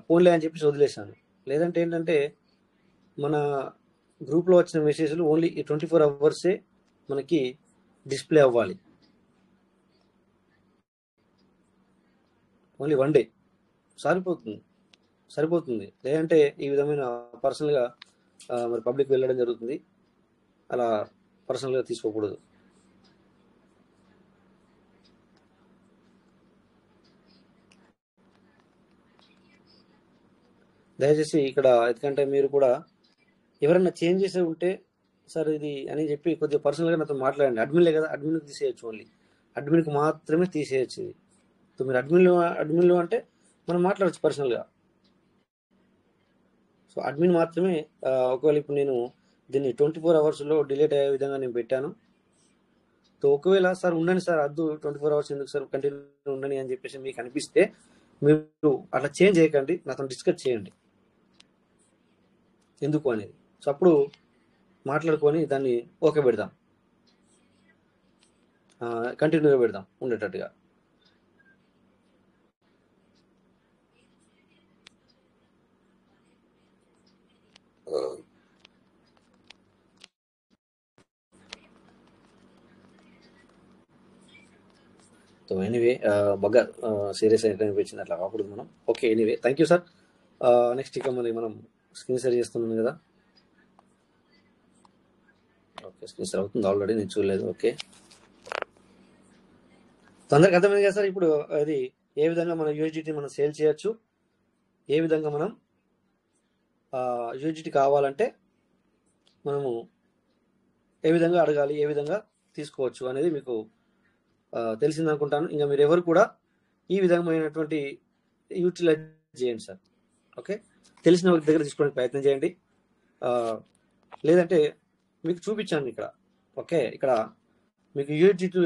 ఫోన్లే అని చెప్పి వదిలేశాను. లేదంటే ఏంటంటే మన గ్రూప్లో వచ్చిన మెసేజ్లు ఓన్లీ 24 అవర్సే మనకి డిస్ప్లే అవ్వాలి, ఓన్లీ 1 డే సరిపోతుంది. లేదంటే ఈ విధమైన పర్సనల్గా మరి పబ్లిక్ వెళ్ళడం జరుగుతుంది. అలా పర్సనల్గా తీసుకోకూడదు. దయచేసి ఇక్కడ ఎందుకంటే మీరు కూడా ఎవరైనా చేంజ్ చేసే ఉంటే సార్ ఇది అని చెప్పి కొద్దిగా పర్సనల్గా నాతో మాట్లాడండి. అడ్మిన్లే కదా, అడ్మిన్కి తీసేయచ్చు, ఓన్లీ అడ్మిన్కి మాత్రమే తీసేయచ్చు ఇది. సో మీరు అడ్మిన్లో అంటే మనం మాట్లాడచ్చు పర్సనల్గా. సో అడ్మిన్ మాత్రమే. ఒకవేళ ఇప్పుడు నేను దీన్ని 24 అవర్స్లో డిలీట్ అయ్యే విధంగా నేను పెట్టాను. సో ఒకవేళ సార్ ఉండండి సార్, అద్దు 24 అవర్స్ ఎందుకు సార్, కంటిన్యూ ఉండని అని చెప్పేసి మీకు అనిపిస్తే మీరు అట్లా చేంజ్ చేయకండి, నాతో డిస్కస్ చేయండి ఎందుకు అనేది. సో అప్పుడు మాట్లాడుకొని దాన్ని ఓకే పెడదాం, కంటిన్యూగా పెడదాం ఉండేటట్టుగా. సో ఎనీవే బాగా సీరియస్ అయితే అనిపించింది, అట్లా కాకూడదు మనం. Okay, anyway thank you sir. Next ఇక మనం స్క్రీన్ షేర్ చేస్తున్నాను కదా. ఓకే, స్క్రీన్ షేర్ అవుతుంది ఆల్రెడీ, నేను చూడలేదు. ఓకే, అందరికి అర్థమైంది కదా సార్. ఇప్పుడు అది ఏ విధంగా మనం యూఎస్డిటీ మనం సేల్ చేయొచ్చు, ఏ విధంగా మనం యూఎస్డిటీ కావాలంటే మనము ఏ విధంగా అడగాలి, ఏ విధంగా తీసుకోవచ్చు అనేది మీకు తెలిసింది అనుకుంటాను. ఇంకా మీరు ఎవరు కూడా ఈ విధమైనటువంటి యూటిలైజ్ చేయండి సార్. ఓకే, తెలిసిన వారి దగ్గర తీసుకోవడానికి ప్రయత్నం చేయండి. లేదంటే మీకు చూపించాను ఇక్కడ. ఓకే, ఇక్కడ మీకు యూఎస్డిటీ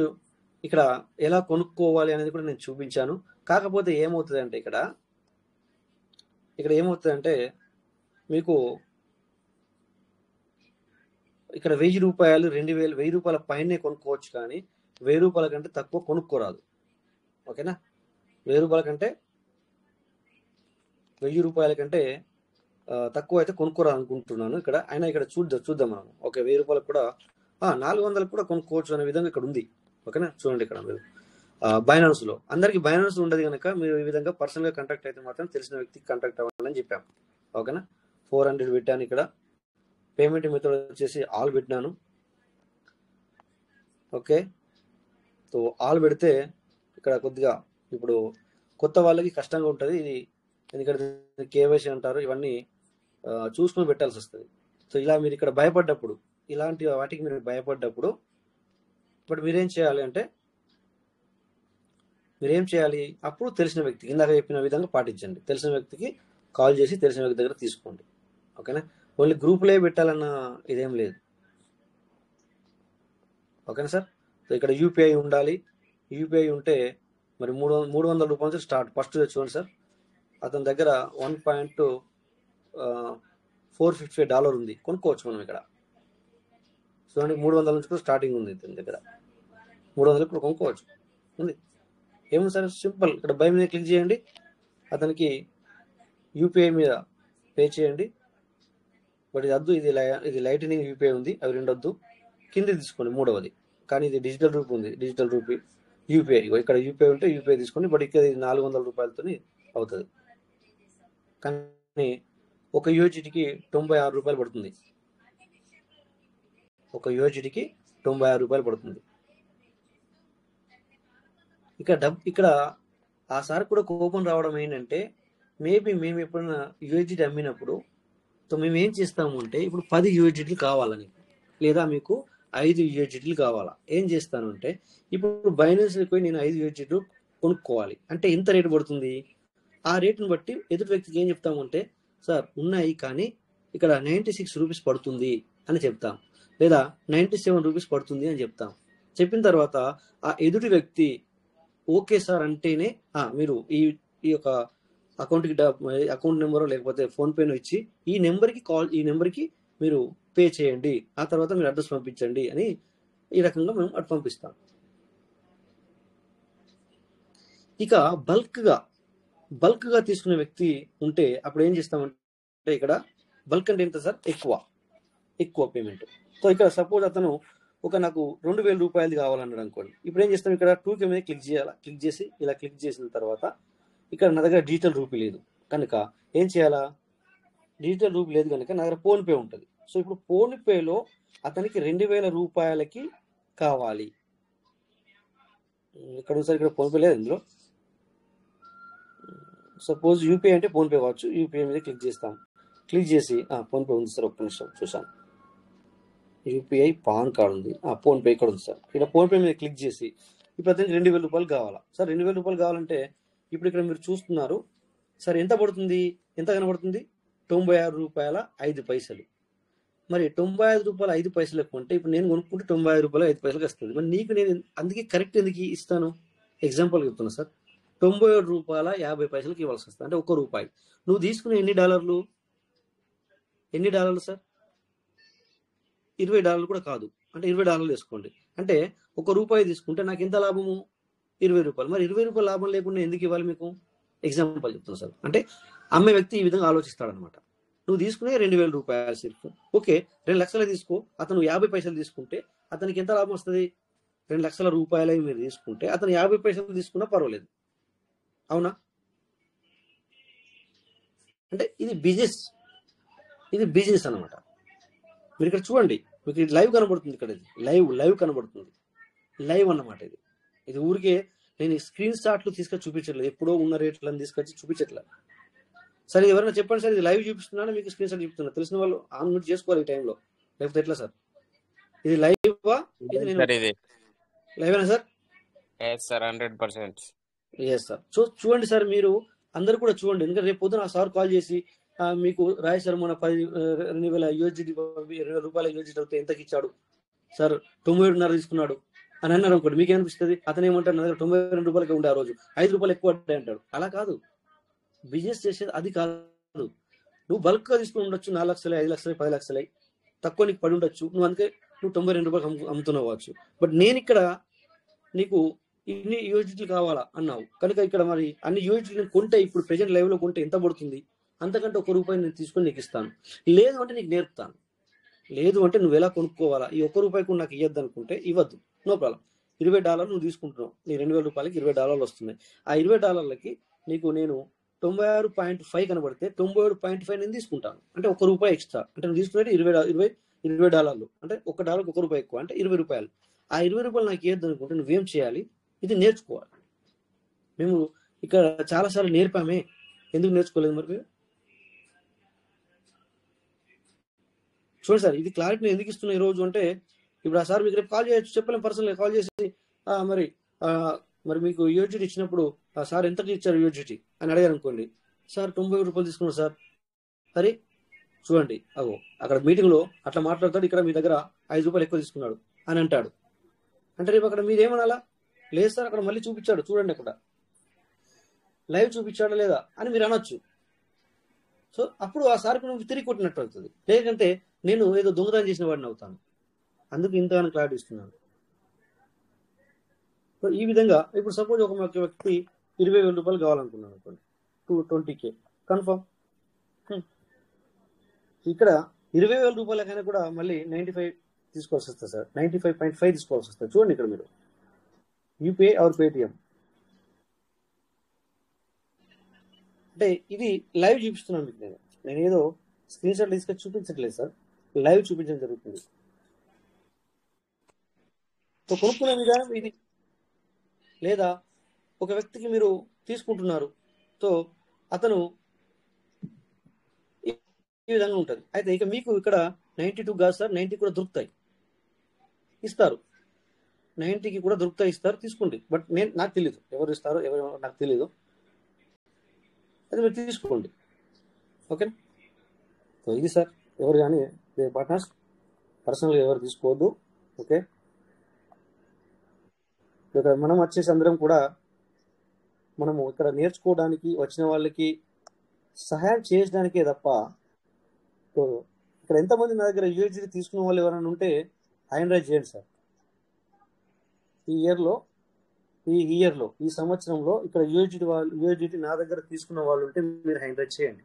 ఇక్కడ ఎలా కొనుక్కోవాలి అనేది కూడా నేను చూపించాను. కాకపోతే ఏమవుతుంది అంటే ఇక్కడ ఏమవుతుందంటే మీకు ఇక్కడ 1000 రూపాయలు 2000 1000 రూపాయల పైనే కొనుక్కోవచ్చు, కానీ 1000 రూపాయల కంటే తక్కువ కొనుక్కోరాదు. ఓకేనా? 1000 రూపాయల కంటే 1000 రూపాయల కంటే తక్కువ అయితే కొనుక్కోరాదు అనుకుంటున్నాను. ఇక్కడ చూద్దాం మనం. ఓకే, 1000 రూపాయలకు కూడా 400 కూడా కొనుక్కోవచ్చు అనే విధంగా ఇక్కడ ఉంది. ఓకేనా? చూడండి ఇక్కడ మీరు బైనాన్స్ లో అందరికి బైనాన్స్ ఉండదు కనుక మీరు ఈ విధంగా పర్సనల్ గా కాంటాక్ట్ అయితే మాత్రం తెలిసిన వ్యక్తికి కాంటాక్ట్ అవ్వాలని చెప్పాము. ఓకేనా? 400 పెట్టాను. ఇక్కడ పేమెంట్ మెథడ్ వచ్చేసి ఆల్ పెట్టినాను. ఓకే, సో ఆల్ పెడితే ఇక్కడ కొద్దిగా ఇప్పుడు కొత్త వాళ్ళకి కష్టంగా ఉంటుంది ఇది, ఎందుకంటే కేవైసీ అంటారు, ఇవన్నీ చూసుకొని పెట్టాల్సి వస్తుంది. సో ఇలా మీరు ఇక్కడ భయపడ్డప్పుడు, ఇలాంటి వాటికి మీరు భయపడ్డప్పుడు బట్ మీరేం చేయాలి, అప్పుడు తెలిసిన వ్యక్తికి ఇందాక చెప్పిన విధంగా పాటించండి. తెలిసిన వ్యక్తికి కాల్ చేసి తెలిసిన వ్యక్తి దగ్గర తీసుకోండి. ఓకేనా? ఓన్లీ గ్రూప్లే పెట్టాలన్న ఇదేం లేదు. ఓకేనా సార్? సో ఇక్కడ యూపీఐ ఉండాలి. యూపీఐ ఉంటే మరి 300 రూపాయలు స్టార్ట్. ఫస్ట్ చూడండి సార్, అతని దగ్గర $1.455 ఉంది, కొనుక్కోవచ్చు మనం ఇక్కడ. చూడండి, 300 నుంచి కూడా స్టార్టింగ్ ఉంది అతని దగ్గర. 300 కూడా కొనుక్కోవచ్చు ఉంది. ఏముంది సార్, సింపుల్. ఇక్కడ బై మీద క్లిక్ చేయండి, అతనికి యూపీఐ మీద పే చేయండి. బట్ ఇది వద్దు, ఇది లైటనింగ్ యూపీఐ ఉంది, అవి 2 వద్దు. కింద తీసుకోండి 3వది, కానీ ఇది డిజిటల్ రూపీ ఉంది, డిజిటల్ రూపీ యూపీఐ. ఇక్కడ యూపీఐ ఉంటే యూపీఐ తీసుకోండి. బట్ ఇక్కడ ఇది 400 రూపాయలతో అవుతుంది, కానీ ఒక యూఎస్డిటీకి 96 రూపాయలు పడుతుంది. ఒక యూఎస్డిటీకి 96 రూపాయలు పడుతుంది. ఇక్కడ ఆ సార్ కూడా కోపం రావడం ఏంటంటే, మేబీ మేము ఎప్పుడైనా యూఎస్డిటీ అమ్మినప్పుడు సో మేము ఏం చేస్తాము అంటే, ఇప్పుడు 10 యూఎస్డిటీలు కావాలని, లేదా మీకు 5 యూఎస్డిటీలు కావాలా, ఏం చేస్తాను అంటే, ఇప్పుడు బైనాన్స్కి పోయి నేను 5 యూఎస్డిటీలు కొనుక్కోవాలి అంటే ఎంత రేటు పడుతుంది, ఆ రేటును బట్టి ఎదుటి వ్యక్తికి ఏం చెప్తామంటే, సార్ ఉన్నాయి కానీ ఇక్కడ 96 రూపీస్ పడుతుంది అని చెప్తాం, లేదా 97 రూపీస్ పడుతుంది అని చెప్తాం. చెప్పిన తర్వాత ఆ ఎదుటి వ్యక్తి ఓకే సార్ అంటేనే మీరు ఈ యొక్క అకౌంట్ నెంబర్ లేకపోతే ఫోన్ పేను ఇచ్చి ఈ నెంబర్కి మీరు పే చేయండి, ఆ తర్వాత మీరు అడ్రస్ పంపించండి అని ఈ రకంగా మేము అటు పంపిస్తాం. ఇక బల్క్ గా తీసుకునే వ్యక్తి ఉంటే అప్పుడు ఏం చేస్తామంటే, ఇక్కడ బల్క్ అంటే ఎంత సార్, ఎక్కువ పేమెంట్. సో ఇక్కడ సపోజ్ అతను నాకు 2000 రూపాయలు కావాలన్నాడు అనుకోండి. ఇప్పుడు ఏం చేస్తాం, ఇక్కడ 2K మీద క్లిక్ చేయాలా. క్లిక్ చేసి ఇలా క్లిక్ చేసిన తర్వాత ఇక్కడ నా దగ్గర డిజిటల్ రూపీ లేదు కనుక ఏం చేయాలా, డిజిటల్ రూపీ లేదు కనుక నా దగ్గర ఫోన్పే ఉంటుంది. సో ఇప్పుడు ఫోన్పేలో అతనికి 2000 రూపాయలకి కావాలి. ఇక్కడ సార్ ఇక్కడ ఫోన్పే లేదు ఇందులో. సపోజ్ యూపీఐ అంటే ఫోన్పే కావచ్చు. యూపీఐ మీద క్లిక్ చేస్తాం. క్లిక్ చేసి ఫోన్పే ఉంది సార్, ఒక్క నిమిషం చూసాను, యూపీఐ పాన్ కార్డు ఉంది, ఫోన్పే ఇక్కడ ఉంది సార్. ఇక్కడ ఫోన్పే మీద క్లిక్ చేసి ఇప్పుడు అతనికి 2000 రూపాయలు కావాలా. సార్ 2000 రూపాయలు కావాలంటే ఇప్పుడు ఇక్కడ మీరు చూస్తున్నారు సార్ ఎంత పడుతుంది, ఎంత కనబడుతుంది, 96 రూపాయల 5 పైసలు. మరి 95 రూపాయల 5 పైసలకు కొంటే ఇప్పుడు నేను కొనుక్కుంటే 95 రూపాయల 5 పైసలకు వస్తుంది. మరి నీకు నేను అందుకే కరెక్ట్ ఎందుకు ఇస్తాను, ఎగ్జాంపుల్ చెప్తున్నా సార్, 97 రూపాయల 50 పైసలకి ఇవ్వాల్సి వస్తుంది, అంటే $1. నువ్వు తీసుకునే ఎన్ని డాలర్లు సార్, $20 కూడా కాదు, అంటే $20 వేసుకోండి. అంటే $1 తీసుకుంటే నాకు ఎంత లాభము, 20 రూపాయలు. మరి 20 రూపాయలు లాభం లేకుండా ఎందుకు ఇవ్వాలి మీకు, ఎగ్జాంపుల్ చెప్తున్నా సార్. అంటే అమ్మే వ్యక్తి ఈ విధంగా ఆలోచిస్తాడనమాట. నువ్వు తీసుకునే 2000 రూపాయలు సిర్ఫ్, ఓకే 2 లక్షలు తీసుకో, అతను 50 పైసలు తీసుకుంటే అతనికి ఎంత లాభం వస్తుంది, 2 లక్షల రూపాయలు మీరు తీసుకుంటే అతను 50 పైసలు తీసుకున్నా పర్వాలేదు, అవునా? అంటే ఇది బిజినెస్ అనమాట. మీరు ఇక్కడ చూడండి, మీకు ఇది లైవ్ కనబడుతుంది, ఇక్కడ ఇది లైవ్ కనబడుతుంది, లైవ్ అన్నమాట. ఇది ఊరికే నేను స్క్రీన్ షాట్లు తీసుకొచ్చి చూపించట్లేదు, ఎప్పుడో ఉన్న రేట్లను తీసుకొచ్చి చూపించట్లేదు. సరే ఎవరైనా చెప్పండి సార్, ఇది లైవ్ చూపిస్తున్నాను మీకు స్క్రీన్ షాట్ చూపిస్తున్నా, తెలిసిన వాళ్ళు ఆన్ మ్యూట్ చేసుకోవాలి ఈ టైంలో, లేకపోతే ఎట్లా సార్? ఇది లైవా, ఇది నేను లైవేనా sir? Yes sir, 100%. Yes sir. So చూడండి సార్, మీరు అందరు కూడా చూడండి, ఎందుకంటే రేపు పొద్దున ఆ సార్ కాల్ చేసి మీకు రాయ్ సార్ మొన్న 20,000 యూఎస్డిటీ 20,000 రూపాయల యూఎస్డిటీ అవుతే ఎంతకి ఇచ్చాడు సార్, 97.5 తీసుకున్నాడు, అని అన్నారు అనుకోండి, మీకేమనిపిస్తుంది? అతను ఏమంటాడు, నా దగ్గర 92 రూపాయలకి ఉండే ఆ రోజు 5 రూపాయలు ఎక్కువ పడ్డాయి అంటాడు. అలా కాదు, బిజినెస్ చేసేది అది కాదు. నువ్వు బల్క్ గా తీసుకుని ఉండొచ్చు, 4 లక్షలు 5 లక్షలు 10 లక్షలు తక్కువ నీకు పడి ఉండొచ్చు, నువ్వు అందుకే నువ్వు 92 రూపాయలు అమ్ముతున్నావు కావచ్చు. బట్ నేను ఇక్కడ నీకు ఇన్ని యూజిటీలు కావాలా అన్నావు కనుక ఇక్కడ మరి అన్ని యూజిటీలు కొంటే ఇప్పుడు ప్రెజెంట్ లైవ్ లో కొంటే ఎంత పడుతుంది, అంతకంటే 1 రూపాయి నేను తీసుకొని నీకు ఇస్తాను. లేదు అంటే నీకు నేర్పుతాను. లేదు అంటే నువ్వు ఎలా కొనుక్కోవాలా, ఈ 1 రూపాయి కూడా నాకు ఇవ్వద్దు అనుకుంటే ఇవ్వద్దు, నో ప్రాబ్లం. $20 నువ్వు తీసుకుంటున్నావు, నీ 2000 రూపాయలకి $20 వస్తున్నాయి. ఆ $20కి నీకు నేను 96.5 కనబడితే 97.5 నేను తీసుకుంటాను, అంటే 1 రూపాయి ఎక్స్ట్రా. అంటే నువ్వు తీసుకునేది $20 అంటే $1కి 1 రూపాయి ఎక్కువ, అంటే 20 రూపాయలు. ఆ 20 రూపాయలు నాకు ఇవ్వద్దు అనుకుంటే నువ్వేం చేయాలి, ఇది నేర్చుకోవాలి. మేము ఇక్కడ చాలాసార్లు నేర్పామే, ఎందుకు నేర్చుకోలేదు మరి మీరు? చూడండి సార్, ఇది క్లారిటీ ఎందుకు ఇస్తున్నా ఈ రోజు అంటే, ఇప్పుడు ఆ సార్ మీకు రేపు కాల్ చేయొచ్చు, చెప్పలేం, పర్సనల్ కాల్ చేసి మరి మీకు యూజిటీ ఇచ్చినప్పుడు ఆ సార్ ఎంత ఇచ్చారు యూజిటీ అని అడిగారు అనుకోండి, సార్ 90 రూపాయలు తీసుకున్నారు సార్. సరే చూడండి, అగో అక్కడ మీటింగ్ లో అట్లా మాట్లాడతాడు, ఇక్కడ మీ దగ్గర 5 రూపాయలు ఎక్కువ తీసుకున్నాడు అని అంటాడు. అంటే రేపు అక్కడ మీరేమనాలా, లేదు సార్ అక్కడ మళ్ళీ చూపించాడు చూడండి, అక్కడ లైవ్ చూపించాడా లేదా అని మీరు అనొచ్చు. సో అప్పుడు ఆ సార్కి నువ్వు తిరిగి కొట్టినట్టు అవుతుంది, లేదంటే నేను ఏదో దొంగతనం చేసిన వాడిని అవుతాను. అందుకు ఇంతగానో క్లారిటీ ఇస్తున్నాను. సో ఈ విధంగా ఇప్పుడు సపోజ్ ఒక వ్యక్తి 20,000 రూపాయలు కావాలనుకున్నాను అనుకోండి, 20K కన్ఫర్మ్. ఇక్కడ 20,000 రూపాయలకైనా కూడా మళ్ళీ 95 తీసుకోవాల్సి వస్తుంది సార్, 95.5 తీసుకోవాల్సి వస్తుంది. చూడండి ఇక్కడ మీరు యూపీఐ ఆర్ పేటిఎం, అంటే ఇది లైవ్ చూపిస్తున్నాను మీకు. నేను ఏదో స్క్రీన్ షాట్ తీసుకొని చూపించట్లేదు సార్, లైవ్ చూపించడం జరుగుతుంది. సో కొనుక్కునే విధానం ఇది. లేదా ఒక వ్యక్తికి మీరు తీసుకుంటున్నారు, సో అతను ఈ విధంగా ఉంటుంది. అయితే ఇక మీకు ఇక్కడ 92 కాదు సార్, 90 కూడా దొరుకుతాయి, ఇస్తారు. 90కి కూడా దొరుకుతాయి, ఇస్తారు, తీసుకోండి. బట్ నాకు తెలీదు ఎవరు ఇస్తారో ఎవరు నాకు తెలీదు, అది మీరు తీసుకోండి. ఓకే, సో ఇది సార్. ఎవరు కానీ పార్ట్నర్స్ పర్సనల్గా ఎవరు తీసుకోవద్దు. ఓకే, ఇక్కడ మనం వచ్చేసి అందరం కూడా మనము ఇక్కడ నేర్చుకోవడానికి వచ్చిన వాళ్ళకి సహాయం చేయడానికే తప్ప, సో ఇక్కడ ఎంతమంది నా దగ్గర యూజిటీ తీసుకున్న వాళ్ళు ఎవరైనా ఉంటే హ్యాండ్ రైజ్ చేయండి సార్. ఈ ఇయర్లో ఈ సంవత్సరంలో ఇక్కడ యూజిటీ నా దగ్గర తీసుకున్న వాళ్ళు ఉంటే మీరు హ్యాండ్ రైజ్ చేయండి.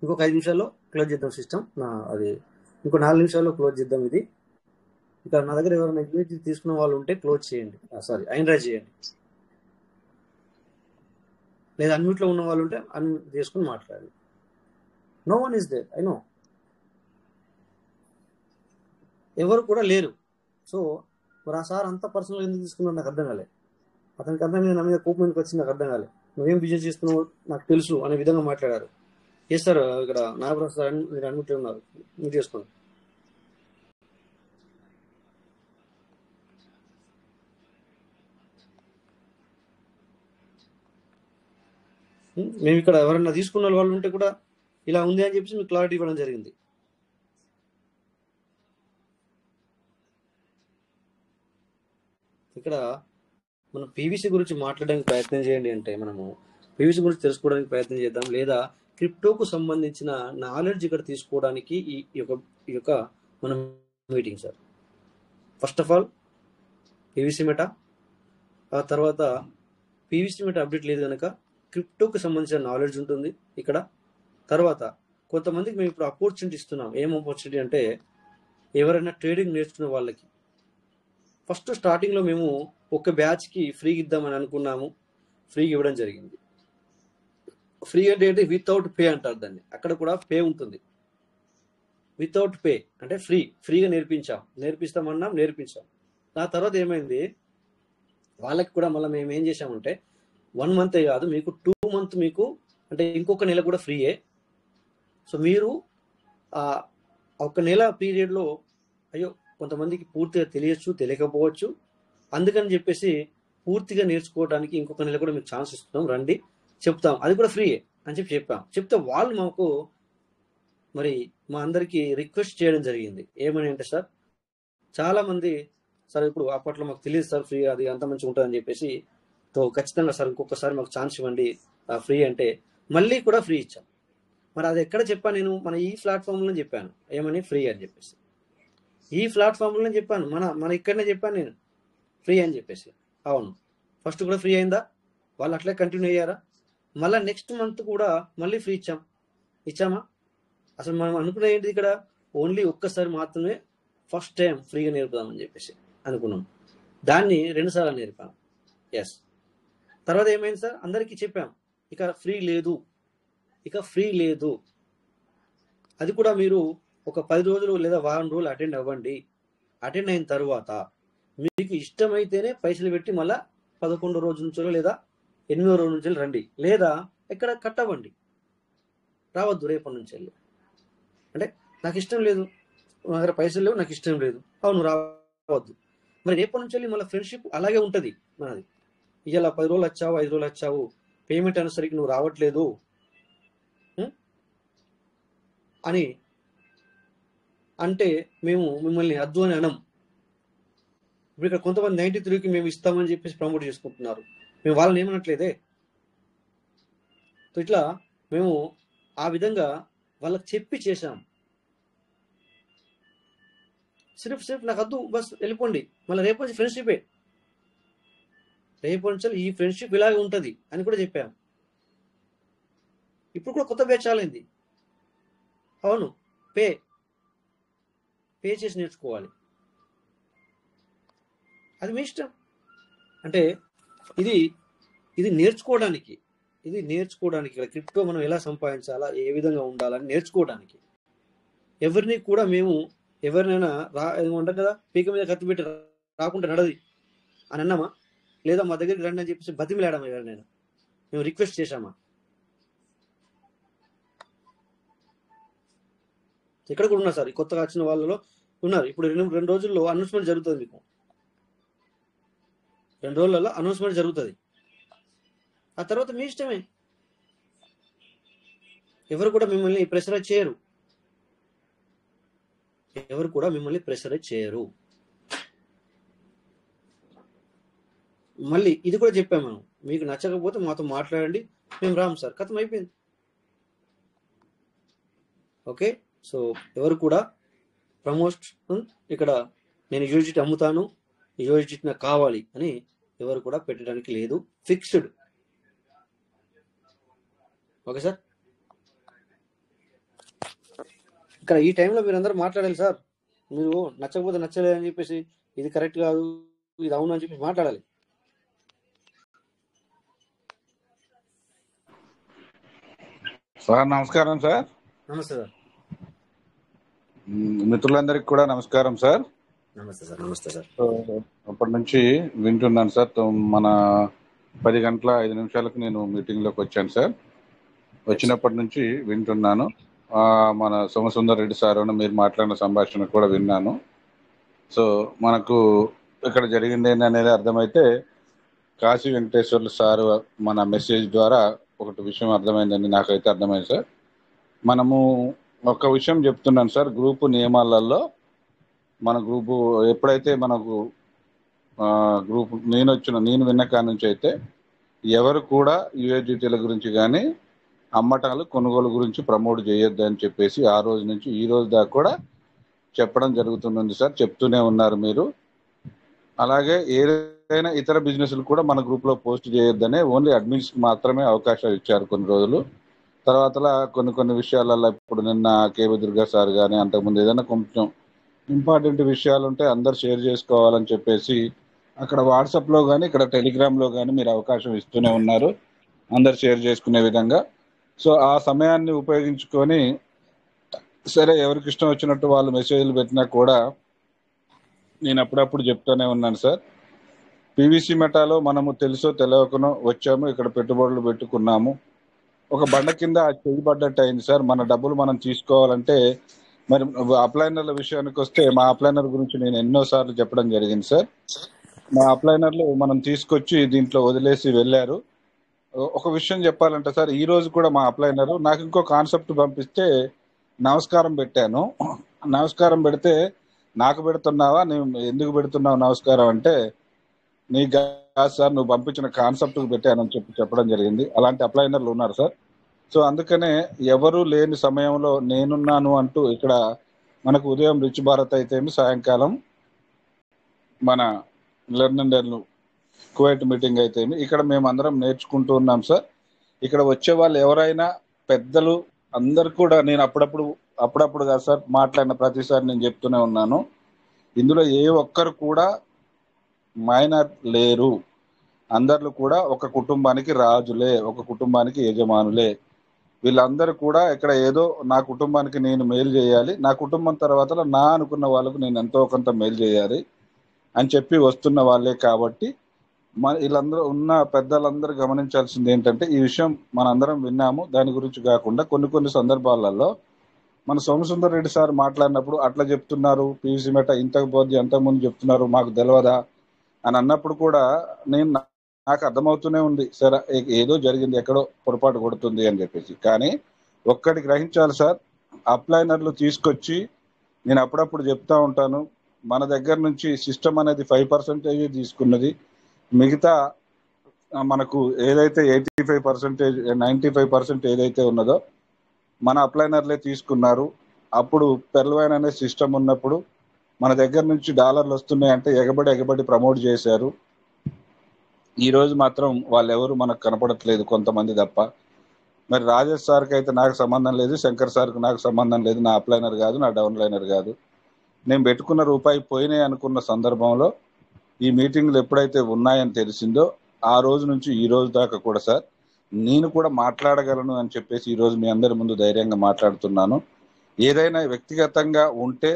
ఇంకొక 5 నిమిషాల్లో క్లోజ్ చేద్దాం సిస్టమ్, అది ఇంకో 4 నిమిషాల్లో క్లోజ్ చేద్దాం ఇది. ఇక్కడ నా దగ్గర ఎవరైనా యూజిటీ తీసుకున్న వాళ్ళు ఉంటే క్లోజ్ చేయండి, సారీ హ్యాండ్ రైజ్ చేయండి. లేదా అన్మ్యూట్లో ఉన్న వాళ్ళు ఉంటే అన్మ్యూట్ చేసుకుని మాట్లాడండి. No one is there, I know, ఎవరు కూడా లేరు. సో మరి ఆ సార్ అంత పర్సనల్ ఎందుకు తీసుకున్నాడు నాకు అర్థం కాలే. అతనికి అర్థం నా మీద కోపం ఎందుకు వచ్చింది నాకు అర్థం కాలే. నువ్వేం బిజినెస్ చేస్తున్నావు నాకు తెలుసు అనే విధంగా మాట్లాడారు. ఎస్ సార్, ఇక్కడ నాగరాజు సార్ మీరు అన్మ్యూట్లో ఉన్నారు, మీరు చేసుకోండి. మేము ఇక్కడ ఎవరైనా తీసుకున్న వాళ్ళు ఉంటే కూడా ఇలా ఉంది అని చెప్పేసి మీకు క్లారిటీ ఇవ్వడం జరిగింది. ఇక్కడ మనం పీవీసీ గురించి మాట్లాడడానికి ప్రయత్నం చేయండి అంటే మనము పీవీసీ గురించి తెలుసుకోవడానికి ప్రయత్నం చేద్దాం, లేదా క్రిప్టోకు సంబంధించిన నాలెడ్జ్ ఇక్కడ తీసుకోవడానికి ఈ యొక్క మన meeting sir. First of all PVC meta, ఆ తర్వాత పీవీసీ మెటా అప్డేట్ లేదు కనుక క్రిప్టోకి సంబంధించిన నాలెడ్జ్ ఉంటుంది ఇక్కడ. తర్వాత కొంతమందికి మేము ఇప్పుడు ఆపర్చునిటీ ఇస్తున్నాం. ఏం ఆపర్చునిటీ అంటే ఎవరైనా ట్రేడింగ్ నేర్చుకునే వాళ్ళకి ఫస్ట్ స్టార్టింగ్లో మేము ఒక బ్యాచ్కి ఫ్రీగా ఇద్దామని అనుకున్నాము, ఫ్రీగా ఇవ్వడం జరిగింది. ఫ్రీ అంటే వితౌట్ పే అంటారు దాన్ని, అక్కడ కూడా పే ఉంటుంది. వితౌట్ పే అంటే ఫ్రీగా నేర్పించాం. ఆ తర్వాత ఏమైంది, వాళ్ళకి కూడా మళ్ళీ మేము ఏం చేసామంటే 1 మంత్ కాదు, మీకు 2 మంత్, మీకు అంటే ఇంకొక నెల కూడా ఫ్రీయే. సో మీరు ఒక నెల పీరియడ్లో అయ్యో కొంతమందికి పూర్తిగా తెలియకపోవచ్చు, అందుకని చెప్పేసి పూర్తిగా నేర్చుకోవడానికి ఇంకొక నెల కూడా మీకు ఛాన్స్ ఇస్తున్నాం, రండి చెప్తాం, అది కూడా ఫ్రీయే అని చెప్తే వాళ్ళు మాకు మరి మా అందరికి రిక్వెస్ట్ చేయడం జరిగింది. ఏమని అంటే సార్, చాలా మంది సార్ ఇప్పుడు అప్పట్లో మాకు తెలియదు సార్ ఫ్రీ అది అంత మంచిగా ఉంటుందని చెప్పేసి ఖచ్చితంగా సార్ ఇంకొకసారి మాకు ఛాన్స్ ఇవ్వండి ఫ్రీ అంటే మళ్ళీ కూడా ఫ్రీ ఇచ్చాం. మరి అది ఎక్కడ చెప్పాను నేను? మన ఈ ప్లాట్ఫామ్లో చెప్పాను ఏమని ఫ్రీ అని చెప్పేసి. ఈ ప్లాట్ఫామ్లో చెప్పాను, మన ఇక్కడనే చెప్పాను నేను ఫ్రీ అని చెప్పేసి. అవును, ఫస్ట్ కూడా ఫ్రీ అయిందా? వాళ్ళు అట్లే కంటిన్యూ అయ్యారా? మళ్ళీ నెక్స్ట్ మంత్ కూడా మళ్ళీ ఫ్రీ ఇచ్చామా? అసలు మనం అనుకునే ఏంటి ఇక్కడ? ఓన్లీ ఒక్కసారి మాత్రమే ఫస్ట్ టైం ఫ్రీగా నేర్పుదామని చెప్పేసి అనుకున్నాం. దాన్ని 2 సార్లు నేర్పాం. ఎస్. తర్వాత ఏమైంది సార్? అందరికీ చెప్పాం ఇక ఫ్రీ లేదు. అది కూడా మీరు ఒక 10 రోజులు లేదా వారం రోజులు అటెండ్ అవ్వండి. అటెండ్ అయిన తర్వాత మీకు ఇష్టమైతేనే పైసలు పెట్టి మళ్ళీ 11 రోజు నుంచో లేదా 8వ రోజు నుంచి రండి, లేదా ఎక్కడ కట్ అవ్వండి, రావద్దు రేపటి నుంచి వెళ్ళి. అంటే నాకు ఇష్టం లేదు, నా దగ్గర పైసలు లేవు, నాకు ఇష్టం లేదు, అవును రావద్దు. మరి రేపటి నుంచి వెళ్ళి మళ్ళీ ఫ్రెండ్షిప్ అలాగే ఉంటుంది మనది. ఇలా 10 రోజులు వచ్చావు, 5 రోజులు వచ్చావు, పేమెంట్ అనేసరికి నువ్వు రావట్లేదు అని అంటే మేము మిమ్మల్ని అద్దు అని అనం. ఇప్పుడు ఇక్కడ కొంతమంది 93కి మేము ఇస్తామని చెప్పేసి ప్రమోట్ చేసుకుంటున్నారు, మేము వాళ్ళని ఏమనట్లేదే. ఇట్లా మేము ఆ విధంగా వాళ్ళకి చెప్పి చేశాం. సిర్ఫ్ నాకు వద్దు, బస్ వెళ్ళిపోండి, మళ్ళీ రేపు నుంచి ఫ్రెండ్షిపే, రేపు నుంచి ఈ ఫ్రెండ్షిప్ ఇలాగే ఉంటుంది అని కూడా చెప్పాం. ఇప్పుడు కూడా కొత్త బ్యాచ్ చాలైంది. అవును, పే చేసి నేర్చుకోవాలి, అది మీ ఇష్టం. అంటే ఇది నేర్చుకోవడానికి ఇక్కడ క్రిప్టో మనం ఎలా సంపాదించాలా, ఏ విధంగా ఉండాలని నేర్చుకోవడానికి. ఎవరిని కూడా మేము ఎవరినైనా ఏమంటాం కదా, పీక మీద కత్తి పెట్టి రాకుండా నడది అని అన్నామా? లేదా మా దగ్గరికి రండి అని చెప్పేసి బతిమిలాడామా? ఎవరినైనా మేము రిక్వెస్ట్ చేశామా? ఇక్కడ కూడా ఉన్నారు సార్, కొత్తగా వచ్చిన వాళ్ళలో ఉన్నారు. ఇప్పుడు 2 రోజుల్లో అనౌన్స్మెంట్ జరుగుతుంది, మీకు 2 రోజులలో అనౌన్స్మెంట్ జరుగుతుంది. ఆ తర్వాత మీ ఇష్టమే, ఎవరు కూడా మిమ్మల్ని ప్రెషరైజ్ చేయరు. మళ్ళీ ఇది కూడా చెప్పాము మనం, మీకు నచ్చకపోతే మాతో మాట్లాడండి, మేము రాము సార్, కథం అయిపోయింది. ఓకే, సో ఎవరు కూడా ప్రమోషన్ ఇక్కడ నేను యూజిట్ అమ్ముతాను, యూజిట్ నాకు కావాలి అని ఎవరు కూడా పెట్టడానికి లేదు, ఫిక్స్డ్. ఓకే సార్, ఇక్కడ ఈ టైంలో మీరు అందరూ మాట్లాడాలి సార్. మీరు నచ్చకపోతే నచ్చలేదు అని చెప్పేసి, ఇది కరెక్ట్ కాదు, ఇది అవును అని చెప్పి మాట్లాడాలి. సార్ నమస్కారం సార్. నమస్తే సార్. మిత్రులందరికీ కూడా నమస్కారం సార్. నమస్తే సార్. అప్పటి నుంచి వింటున్నాను సార్. మన 10:05 నేను మీటింగ్లోకి వచ్చాను సార్. వచ్చినప్పటి నుంచి వింటున్నాను. మన సోమసుందర్ రెడ్డి సార్ మీరు మాట్లాడిన సంభాషణ కూడా విన్నాను. సో మనకు ఇక్కడ జరిగింది ఏంటనేది అర్థమైతే, కాశీ వెంకటేశ్వర్లు సార్ మన మెసేజ్ ద్వారా ఒకటి విషయం అర్థమైందండి, నాకైతే అర్థమైంది సార్. మనము ఒక విషయం చెప్తున్నాను సార్, గ్రూపు నియమాలలో మన గ్రూపు ఎప్పుడైతే మనకు గ్రూప్ నేను విన్న కాడ నుంచి అయితే ఎవరు కూడా యూఏజిటీల గురించి కానీ అమ్మటాలు కొనుగోలు గురించి ప్రమోట్ చేయొద్దు అని చెప్పేసి ఆ రోజు నుంచి ఈ రోజు దాకా కూడా చెప్పడం జరుగుతుంది సార్. చెప్తూనే ఉన్నారు మీరు. అలాగే ఏదైనా ఇతర బిజినెస్లు కూడా మన గ్రూప్లో పోస్ట్ చేయొద్దనే ఓన్లీ అడ్మిన్స్కి మాత్రమే అవకాశం ఇచ్చారు కొన్ని రోజులు. తర్వాత కొన్ని విషయాలలో ఇప్పుడు నిన్న కేవీ దుర్గా సార్ కానీ అంతకుముందు ఏదైనా కొంచెం ఇంపార్టెంట్ విషయాలు ఉంటే అందరు షేర్ చేసుకోవాలని చెప్పేసి అక్కడ వాట్సాప్లో కానీ ఇక్కడ టెలిగ్రామ్లో కానీ మీరు అవకాశం ఇస్తూనే ఉన్నారు అందరు షేర్ చేసుకునే విధంగా. సో ఆ సమయాన్ని ఉపయోగించుకొని సరే ఎవరికి ఇష్టం వచ్చినట్టు వాళ్ళు మెసేజ్లు పెట్టినా కూడా నేను అప్పుడప్పుడు చెప్తూనే ఉన్నాను సార్. పీవీసీ మెటాలో మనము తెలుసో తెలియకనో వచ్చాము, ఇక్కడ పెట్టుబడులు పెట్టుకున్నాము, ఒక బండ కింద చెయ్యి పడ్డట్టు అయింది సార్. మన డబ్బులు మనం తీసుకోవాలంటే మరి అప్లైనర్ల విషయానికి వస్తే మా అప్లైనర్ గురించి నేను ఎన్నోసార్లు చెప్పడం జరిగింది సార్. మా అప్లైనర్లు మనం తీసుకొచ్చి దీంట్లో వదిలేసి వెళ్ళారు. ఒక విషయం చెప్పాలంటే సార్, ఈ రోజు కూడా మా అప్లైనరు నాకు ఇంకో కాన్సెప్ట్ పంపిస్తే నమస్కారం పెట్టాను. నమస్కారం పెడితే నాకు పెడుతున్నావా, నువ్వు ఎందుకు పెడుతున్నావు నమస్కారం అంటే, నీ కాదు సార్, నువ్వు పంపించిన కాన్సెప్ట్కి పెట్టానని చెప్పడం జరిగింది. అలాంటి అప్లైనర్లు ఉన్నారు సార్. సో అందుకనే ఎవరు లేని సమయంలో నేనున్నాను అంటూ ఇక్కడ మనకు ఉదయం రిచ్ భారత్ అయితేమి, సాయంకాలం మన లెర్న్ కువైట్ మీటింగ్ అయితేమి, ఇక్కడ మేము అందరం నేర్చుకుంటూ ఉన్నాం సార్. ఇక్కడ వచ్చే వాళ్ళు ఎవరైనా పెద్దలు అందరు కూడా, నేను అప్పుడప్పుడు కాదు సార్, మాట్లాడిన ప్రతిసారి నేను చెప్తూనే ఉన్నాను, ఇందులో ఏ ఒక్కరు కూడా మైనర్ లేరు. అందరిలో కూడా ఒక కుటుంబానికి రాజులే, ఒక కుటుంబానికి యజమానులే. వీళ్ళందరూ కూడా ఇక్కడ ఏదో నా కుటుంబానికి నేను మేలు చేయాలి, నా కుటుంబం తర్వాత నా అనుకున్న వాళ్ళకు నేను ఎంతో కొంత మేలు చేయాలి అని చెప్పి వస్తున్న వాళ్ళే. కాబట్టి వీళ్ళందరూ ఉన్న పెద్దలందరూ గమనించాల్సింది ఏంటంటే, ఈ విషయం మనందరం విన్నాము. దాని గురించి కాకుండా కొన్ని సందర్భాలలో మన సోమసుందర్ రెడ్డి సార్ మాట్లాడినప్పుడు అట్లా చెప్తున్నారు, పీవీసీ మెట ఇంతకు పోద్ది అంతకుముందు చెప్తున్నారు, మాకు తెలియదా అని అన్నప్పుడు కూడా నాకు అర్థమవుతూనే ఉంది, సరే ఏదో జరిగింది, ఎక్కడో పొరపాటు కొడుతుంది అని చెప్పేసి. కానీ ఒక్కటి గ్రహించాలి సార్, అప్లైనర్లు తీసుకొచ్చి నేను అప్పుడప్పుడు చెప్తా ఉంటాను, మన దగ్గర నుంచి సిస్టమ్ అనేది 5% తీసుకున్నది. మిగతా మనకు ఏదైతే 85%, 95% ఏదైతే ఉన్నదో మన అప్లైనర్లే తీసుకున్నారు. అప్పుడు పెర్ల్వైన్ అనే సిస్టమ్ ఉన్నప్పుడు మన దగ్గర నుంచి డాలర్లు వస్తున్నాయంటే ఎగబడి ప్రమోట్ చేశారు. ఈ రోజు మాత్రం వాళ్ళు ఎవరు మనకు కనపడట్లేదు, కొంతమంది తప్ప. మరి రాజేష్ సార్కి అయితే నాకు సంబంధం లేదు, శంకర్ సార్కి నాకు సంబంధం లేదు, నా అప్లైనర్ కాదు, నా డౌన్లైనర్ కాదు. నేను పెట్టుకున్న రూపాయి పోయినాయి అనుకున్న సందర్భంలో ఈ మీటింగ్లు ఎప్పుడైతే ఉన్నాయని తెలిసిందో ఆ రోజు నుంచి ఈ రోజు దాకా కూడా సార్ నేను కూడా మాట్లాడగలను అని చెప్పేసి ఈరోజు మీ అందరి ముందు ధైర్యంగా మాట్లాడుతున్నాను. ఏదైనా వ్యక్తిగతంగా ఉంటే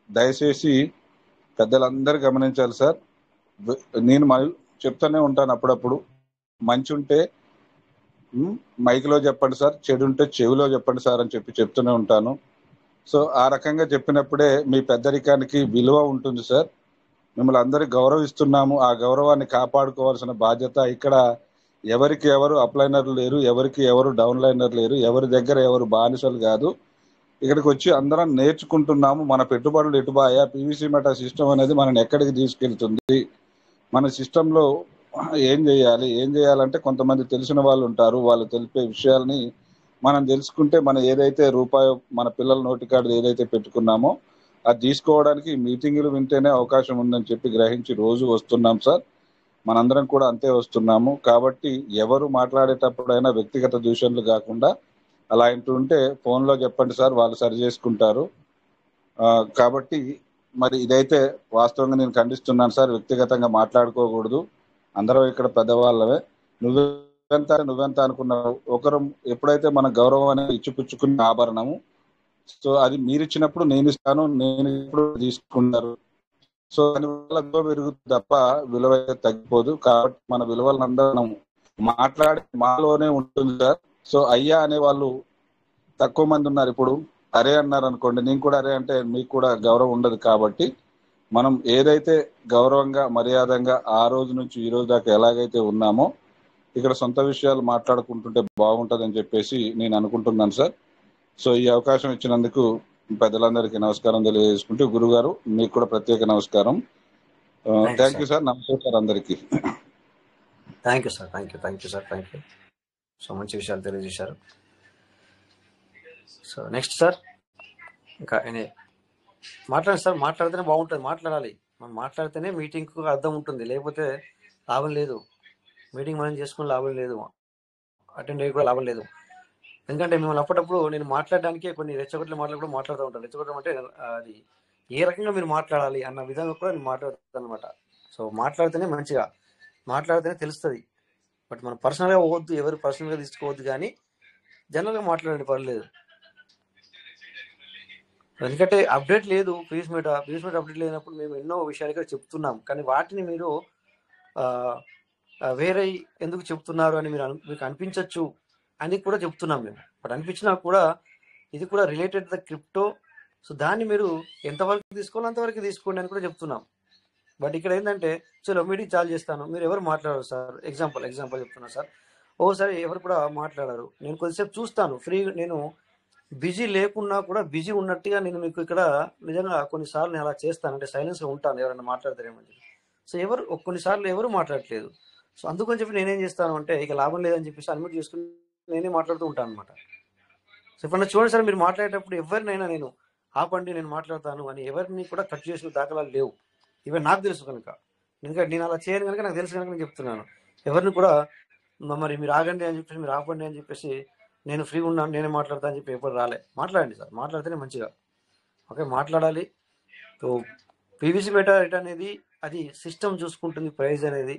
దయచేసి పెద్దలందరూ గమనించాలి సార్. నేను చెప్తూనే ఉంటాను, అప్పుడప్పుడు మంచి ఉంటే మైక్లో చెప్పండి సార్, చెడు ఉంటే చెవిలో చెప్పండి సార్ అని చెప్తూనే ఉంటాను. సో ఆ రకంగా చెప్పినప్పుడే మీ పెద్దరికానికి విలువ ఉంటుంది సార్. మిమ్మల్ని అందరూ గౌరవిస్తున్నాము, ఆ గౌరవాన్ని కాపాడుకోవాల్సిన బాధ్యత. ఇక్కడ ఎవరికి ఎవరు అప్లైనర్లు లేరు, ఎవరికి ఎవరు డౌన్లైనర్ లేరు, ఎవరి దగ్గర ఎవరు బానిసలు కాదు. ఇక్కడికి వచ్చి అందరం నేర్చుకుంటున్నాము. మన పెట్టుబడులు ఎటుబాయా, పీవీసీ మెటా సిస్టమ్ అనేది మనని ఎక్కడికి తీసుకెళ్తుంది, మన సిస్టంలో ఏం చేయాలంటే కొంతమంది తెలిసిన వాళ్ళు ఉంటారు, వాళ్ళు తెలిపే విషయాల్ని మనం తెలుసుకుంటే మనం ఏదైతే రూపాయి మన పిల్లల నోటికాడు ఏదైతే పెట్టుకున్నామో అది తీసుకోవడానికి మీటింగులు వింటేనే అవకాశం ఉందని చెప్పి గ్రహించి రోజు వస్తున్నాం సార్. మనందరం కూడా అంతే వస్తున్నాము. కాబట్టి ఎవరు మాట్లాడేటప్పుడైనా వ్యక్తిగత దూషణలు కాకుండా అలా ఉంటే ఫోన్లో చెప్పండి సార్, వాళ్ళు సరి చేసుకుంటారు. కాబట్టి మరి ఇదైతే వాస్తవంగా నేను ఖండిస్తున్నాను సార్. వ్యక్తిగతంగా మాట్లాడుకోకూడదు, అందరం ఇక్కడ పెద్దవాళ్ళమే. నువ్వెంత అనుకున్నావు, ఒకరు ఎప్పుడైతే మన గౌరవం అనేది ఇచ్చిపుచ్చుకునే ఆభరణము, సో అది మీరు ఇచ్చినప్పుడు నేను ఇస్తాను, నేను ఇప్పుడు తీసుకున్నారు. సో దానివల్ల విలువ పెరుగుతుంది తప్ప విలువ తగ్గిపోదు. కాబట్టి మన విలువలందరం మాట్లాడే మాలోనే ఉంటుంది సార్. సో అయ్యా అనే వాళ్ళు తక్కువ మంది ఉన్నారు. ఇప్పుడు అరే అన్నారు అనుకోండి, నేను కూడా అరే అంటే మీకు కూడా గౌరవం ఉండదు. కాబట్టి మనం ఏదైతే గౌరవంగా మర్యాదంగా ఆ రోజు నుంచి ఈ రోజు దాకా ఎలాగైతే ఉన్నామో ఇక్కడ సొంత విషయాలు మాట్లాడుకుంటుంటే బాగుంటుందని చెప్పేసి నేను అనుకుంటున్నాను సార్. సో ఈ అవకాశం ఇచ్చినందుకు పెద్దలందరికీ నమస్కారం తెలియజేసుకుంటూ, గురుగారు మీకు కూడా ప్రత్యేక నమస్కారం. Thank you sir. నమస్తే సార్ అందరికీ. Thank you sir. Thank you. So మంచి విషయాలు తెలియజేశారు. సో నెక్స్ట్ సార్, ఇంకా మాట్లాడండి సార్. మాట్లాడితేనే బాగుంటుంది, మాట్లాడాలి. మనం మాట్లాడితేనే మీటింగ్కు అర్థం ఉంటుంది, లేకపోతే లాభం లేదు. మీటింగ్ మనం చేసుకుని లాభం లేదు, అటెండ్ అయ్యి కూడా లాభం లేదు. ఎందుకంటే మిమ్మల్ని అప్పుడప్పుడు నేను మాట్లాడడానికి కొన్ని రెచ్చగొట్ల మాటలు కూడా మాట్లాడుతూ ఉంటాను. రెచ్చగొట్టడం అంటే అది ఏ రకంగా మీరు మాట్లాడాలి అన్న విధంగా కూడా నేను మాట్లాడుతాను అనమాట. సో మాట్లాడితేనే తెలుస్తుంది. బట్ మనం పర్సనల్గా పోవద్దు, ఎవరు పర్సనల్గా తీసుకోవద్దు, కానీ జనరల్గా మాట్లాడండి, పర్లేదు. ఎందుకంటే అప్డేట్ లేదు, పీస్ మీట్ అప్డేట్ లేనప్పుడు మేము ఎన్నో విషయాలు ఇక్కడ చెప్తున్నాం, కానీ వాటిని మీరు వేరే ఎందుకు చెప్తున్నారు అని మీకు అనిపించవచ్చు అని కూడా చెప్తున్నాం మేము. బట్ అనిపించినా కూడా ఇది కూడా రిలేటెడ్ ద క్రిప్టో. సో దాన్ని మీరు ఎంతవరకు తీసుకోవాలో అంతవరకు తీసుకోండి అని కూడా చెప్తున్నాం. బట్ ఇక్కడ ఏంటంటే, చలో మీటింగ్ చాలు చేస్తాను, మీరు ఎవరు మాట్లాడరు సార్. ఎగ్జాంపుల్ చెప్తున్నా సార్. ఓసారి ఎవరు కూడా మాట్లాడారు, నేను కొద్దిసేపు చూస్తాను, ఫ్రీ నేను బిజీ లేకున్నా కూడా బిజీ ఉన్నట్టుగా నేను మీకు ఇక్కడ నిజంగా కొన్నిసార్లు నేను అలా చేస్తాను, అంటే సైలెన్స్గా ఉంటాను ఎవరైనా మాట్లాడతారేమని. సో కొన్నిసార్లు ఎవరు మాట్లాడట్లేదు. సో అందుకని చెప్పి నేనేం చేస్తాను అంటే ఇక లాభం లేదని చెప్పేసి అన్మ్యూట్ చేసుకుని నేనే మాట్లాడుతూ ఉంటాను అనమాట. సో ఇప్పుడు చూడండి సార్, మీరు మాట్లాడేటప్పుడు ఎవరినైనా నేను ఆపండి నేను మాట్లాడతాను అని ఎవరిని కూడా కట్ చేసిన దాఖలాలు లేవు. ఇవే నాకు తెలుసు కనుక, ఎందుకంటే నేను అలా చేయను కనుక నాకు తెలుసు కనుక నేను చెప్తున్నాను. ఎవరిని కూడా మరి మీరు ఆగండి అని చెప్పేసి, మీరు ఆపండి అని చెప్పేసి, నేను ఫ్రీగా ఉన్నాను నేనే మాట్లాడతా అని చెప్పి ఎప్పుడు రాలే. మాట్లాడండి సార్, మాట్లాడితేనే మంచిగా. ఓకే, మాట్లాడాలి. సో పీవీసీ బెటా రేట్ అనేది అది సిస్టమ్ చూసుకుంటుంది, ప్రైస్ అనేది.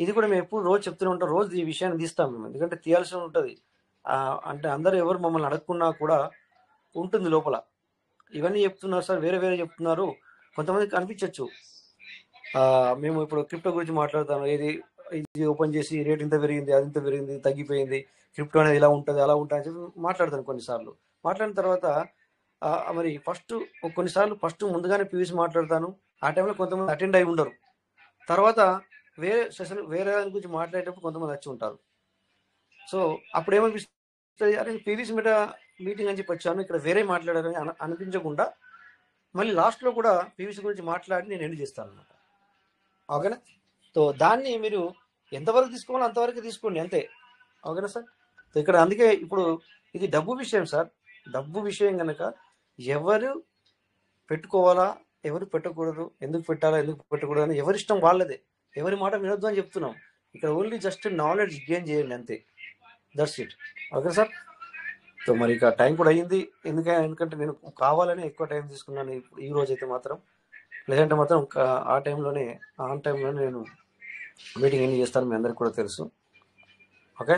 ఇది కూడా మేము ఎప్పుడు రోజు చెప్తూనే ఉంటాం, రోజు ఈ విషయాన్ని తీస్తాం మేము, ఎందుకంటే తీయాల్సి ఉంటుంది. అంటే అందరూ ఎవరు మమ్మల్ని అడగకున్నా కూడా ఉంటుంది లోపల. ఇవన్నీ చెప్తున్నారు సార్, వేరే వేరే చెప్తున్నారు. కొంతమందికి అనిపించవచ్చు మేము ఇప్పుడు క్రిప్టో గురించి మాట్లాడతాను, ఇది ఓపెన్ చేసి రేట్ ఇంత పెరిగింది, అది ఇంత పెరిగింది, తగ్గిపోయింది, క్రిప్టో అనేది ఇలా ఉంటుంది అలా ఉంటుంది అని చెప్పి మాట్లాడతాను కొన్నిసార్లు. మాట్లాడిన తర్వాత మరి కొన్నిసార్లు ముందుగానే పీవీసీ మాట్లాడతాను. ఆ టైంలో కొంతమంది అటెండ్ అయి ఉండరు. తర్వాత వేరే దాని గురించి మాట్లాడేటప్పుడు కొంతమంది వచ్చి ఉంటారు. సో అప్పుడు ఏమనిపిస్తుంది, అరే పీవీసీ మీటింగ్ అని చెప్పి వచ్చాను, ఇక్కడ వేరే మాట్లాడారని అనిపించకుండా మళ్ళీ లాస్ట్లో కూడా పీవీసీ గురించి మాట్లాడి నేను ఎండ్ చేస్తాను అనమాట. ఓకేనా? సో దాన్ని మీరు ఎంతవరకు తీసుకోవాలో అంతవరకు తీసుకోండి, అంతే. ఓకేనా సార్? సో ఇక్కడ అందుకే ఇప్పుడు ఇది డబ్బు విషయం సార్. డబ్బు విషయం కనుక ఎవరు పెట్టుకోవాలా, ఎవరు పెట్టకూడదు, ఎందుకు పెట్టాలా, ఎందుకు పెట్టకూడదు అని ఎవరిష్టం వాళ్ళదే. ఎవరి మాట వినొద్దు అని చెప్తున్నాం. ఇక్కడ ఓన్లీ జస్ట్ నాలెడ్జ్ గెయిన్ చేయండి, అంతే. That's it. Okay sir? So మరి ఇక టైం కూడా అయ్యింది. ఎందుకంటే నేను కావాలని ఎక్కువ టైం తీసుకున్నాను ఈ రోజు అయితే మాత్రం. లేదంటే మాత్రం ఆ టైంలోనే ఆన్ టైంలోనే నేను మీటింగ్ ఎన్ని చేస్తాను మీ అందరికి కూడా తెలుసు. ఓకే,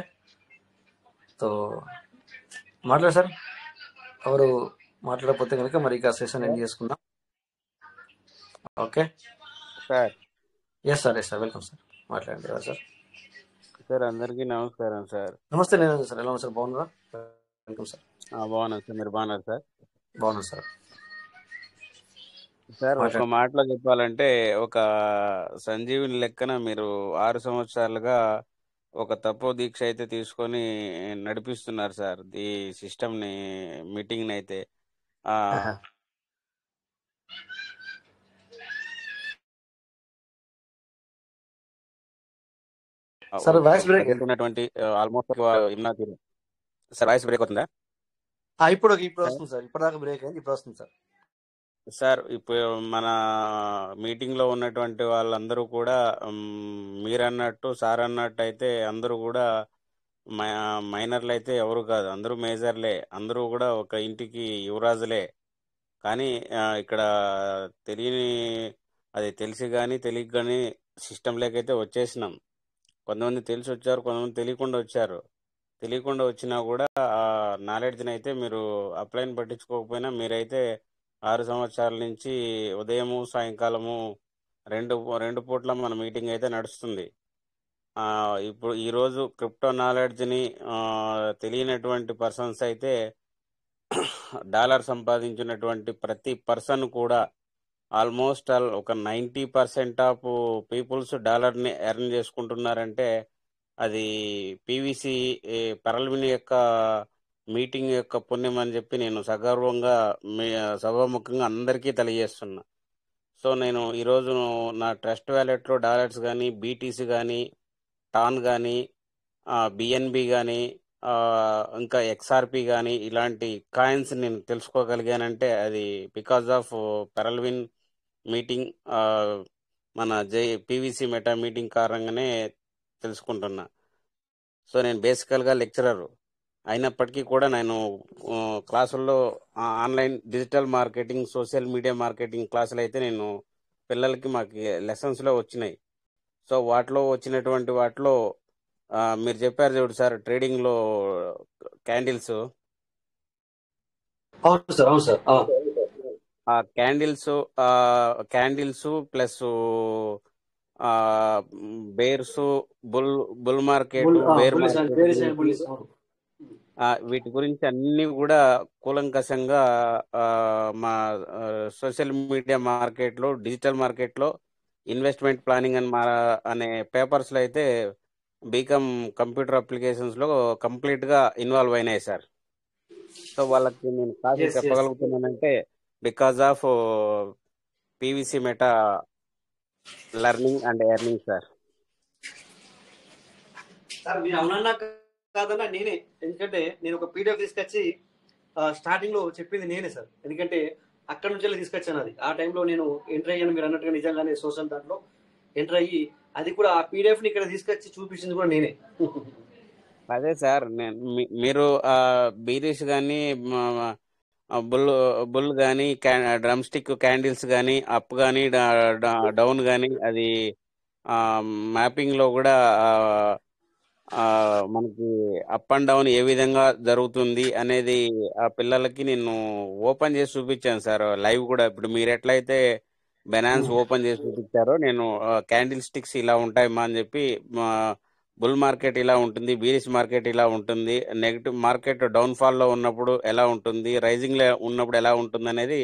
సో మాట్లాడు సార్. ఎవరు మాట్లాడకపోతే కనుక మరి ఇక సెషన్ ఎండ్ చేసుకుందాం. Okay sir. Yes sir, welcome sir. మాట్లాడండి. ఎవరు సార్? సార్ అందరికీ నమస్కారం సార్. నమస్తే. నేను సార్, ఎలా ఉన్నారు సార్? బాగున్నారా? Welcome sir. బాగున్నాను సార్, మీరు బాగున్నారు సార్? బాగున్నాను సార్. సార్ ఒక మాటలో చెప్పాలంటే, ఒక సంజీవిని లెక్కన మీరు 6 సంవత్సరాలుగా ఒక తపో దీక్ష అయితే తీసుకొని నడిపిస్తున్నారు సార్ ఈ సిస్టమ్ ని, మీటింగ్ ని అయితే. సార్ వాయిస్ బ్రేక్ ఉన్నటువంటి ఆల్మోస్ట్ సార్ వాయిస్ బ్రేక్ అవుతుందా? ఇప్పుడు వస్తుంది సార్. ఇప్పటిదాకా బ్రేక్ అయింది, ఇప్పుడు వస్తుంది సార్. సార్ ఇప్పుడు మన మీటింగ్ లో ఉన్నటువంటి వాళ్ళందరూ కూడా మీరన్నట్టు సార్ అన్నట్టు అయితే అందరూ కూడా మైనర్లు అయితే ఎవరు కాదు, అందరూ మేజర్లే, అందరూ కూడా ఒక ఇంటికి యువరాజులే. కానీ ఇక్కడ అది తెలిసి కానీ తెలియక కానీ సిస్టమ్ లేకైతే వచ్చేసినాం. కొంతమంది తెలిసి వచ్చారు, కొంతమంది తెలియకుండా వచ్చారు. తెలియకుండా వచ్చినా కూడా ఆ నాలెడ్జ్ని అయితే మీరు అప్లైని పట్టించుకోకపోయినా మీరైతే 6 సంవత్సరాల నుంచి ఉదయము సాయంకాలము రెండు పూట్ల మన మీటింగ్ అయితే నడుస్తుంది. ఇప్పుడు ఈరోజు క్రిప్టో నాలెడ్జ్ని తెలియనటువంటి పర్సన్స్ అయితే డాలర్ సంపాదించినటువంటి ప్రతి పర్సన్ కూడా ఆల్మోస్ట్ ఒక 90% ఆఫ్ పీపుల్స్ డాలర్ని ఎర్న్ చేసుకుంటున్నారంటే అది పీవీసీ పెరల్విన్ యొక్క మీటింగ్ యొక్క పుణ్యం అని చెప్పి నేను సగర్వంగా సభాముఖంగా అందరికీ తెలియజేస్తున్నా. సో నేను ఈరోజు నా ట్రస్ట్ వ్యాలెట్లో డాలర్స్ కానీ, బీటీసీ కానీ, టాన్ కానీ, బిఎన్బి కానీ, ఇంకా ఎక్స్ఆర్పి కానీ ఇలాంటి కాయిన్స్ నేను తెలుసుకోగలిగానంటే అది బికాజ్ ఆఫ్ పెరల్విన్ మీటింగ్, మన పీవీసీ మెటా మీటింగ్ కారణంగానే తెలుసుకుంటున్నా. సో నేను బేసికల్గా లెక్చరర్ అయినప్పటికీ కూడా నేను క్లాసుల్లో online digital marketing, social media marketing క్లాసులు అయితే నేను పిల్లలకి మాకు లెసన్స్లో వచ్చినాయి. సో వచ్చినటువంటి వాటిలో మీరు చెప్పారు చూడు సార్, ట్రేడింగ్లో క్యాండిల్స్. అవును సార్, అవును సార్. ఆ candles plus bears, bull market, bear market, వీటి గురించి అన్ని కూడా కూలంకషంగా మా సోషల్ మీడియా మార్కెట్లో, డిజిటల్ మార్కెట్లో ఇన్వెస్ట్మెంట్ ప్లానింగ్ అనే పేపర్స్లో అయితే బీకామ్ కంప్యూటర్ అప్లికేషన్స్లో కంప్లీట్గా ఇన్వాల్వ్ అయినాయి సార్. సో వాళ్ళకి నేను క్లాసులు ఎస్ ఎస్ చెప్పగలుగుతున్నానంటే because of PVC Meta learning and earning sir. Sir మీరు అవునన్నా కాదన్నా నేనే, ఎందుకంటే నేను ఒక పీడిఎఫ్ తీసుకొచ్చి స్టార్టింగ్ లో చెప్పింది నేనే సార్. ఎందుకంటే అక్కడ నుంచి వెళ్ళి తీసుకొచ్చాను. అది ఆ టైంలో నేను ఎంటర్ అయ్యాను, మీరు అన్నట్టుగా నిజంగానే సోషల్ దాంట్లో ఎంటర్ అయ్యి అది కూడా ఆ పీడిఎఫ్ ని ఇక్కడ తీసుకొచ్చి చూపించింది కూడా నేనే. అదే సార్ మీరు బీరీస్ కానీ బుల్ బుల్ కానీ డ్రమ్ స్టిక్ క్యాండిల్స్ కానీ అప్ కానీ డౌన్ కానీ అది మ్యాపింగ్ లో కూడా మనకి అప్ అండ్ డౌన్ ఏ విధంగా జరుగుతుంది అనేది ఆ పిల్లలకి నేను ఓపెన్ చేసి చూపించాను సార్. లైవ్ కూడా ఇప్పుడు మీరు ఎట్లయితే బెనాన్స్ ఓపెన్ చేసి చూపించారో నేను క్యాండిల్ స్టిక్స్ ఇలా ఉంటాయమ్మా అని చెప్పి బుల్ మార్కెట్ ఇలా ఉంటుంది, బీరిష్ మార్కెట్ ఇలా ఉంటుంది, నెగిటివ్ మార్కెట్ డౌన్ ఫాల్ లో ఉన్నప్పుడు ఎలా ఉంటుంది, రైజింగ్ లో ఉన్నప్పుడు ఎలా ఉంటుంది అనేది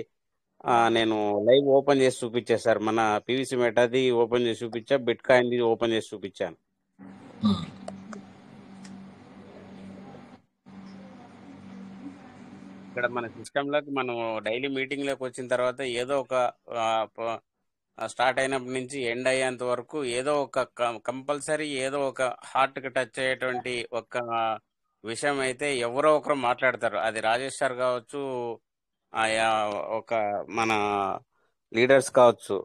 నేను లైవ్ ఓపెన్ చేసి చూపించాను సార్. మన పీవీసీ మెటాది ఓపెన్ చేసి చూపించా, బిట్ కాయిన్ ఓపెన్ చేసి చూపించాను. ఇక్కడ మన సిస్టంలోకి మనం డైలీ మీటింగ్ లోకి వచ్చిన తర్వాత ఏదో ఒక స్టార్ట్ అయినప్పటి నుంచి ఎండ్ అయ్యేంత వరకు ఏదో ఒక కంపల్సరీ ఏదో ఒక హార్ట్ కి టచ్ అయ్యేటువంటి ఒక విషయం అయితే ఎవరో ఒకరు మాట్లాడతారు. అది రాజేష్ సార్ కావచ్చు, ఒక మన లీడర్స్ కావచ్చు,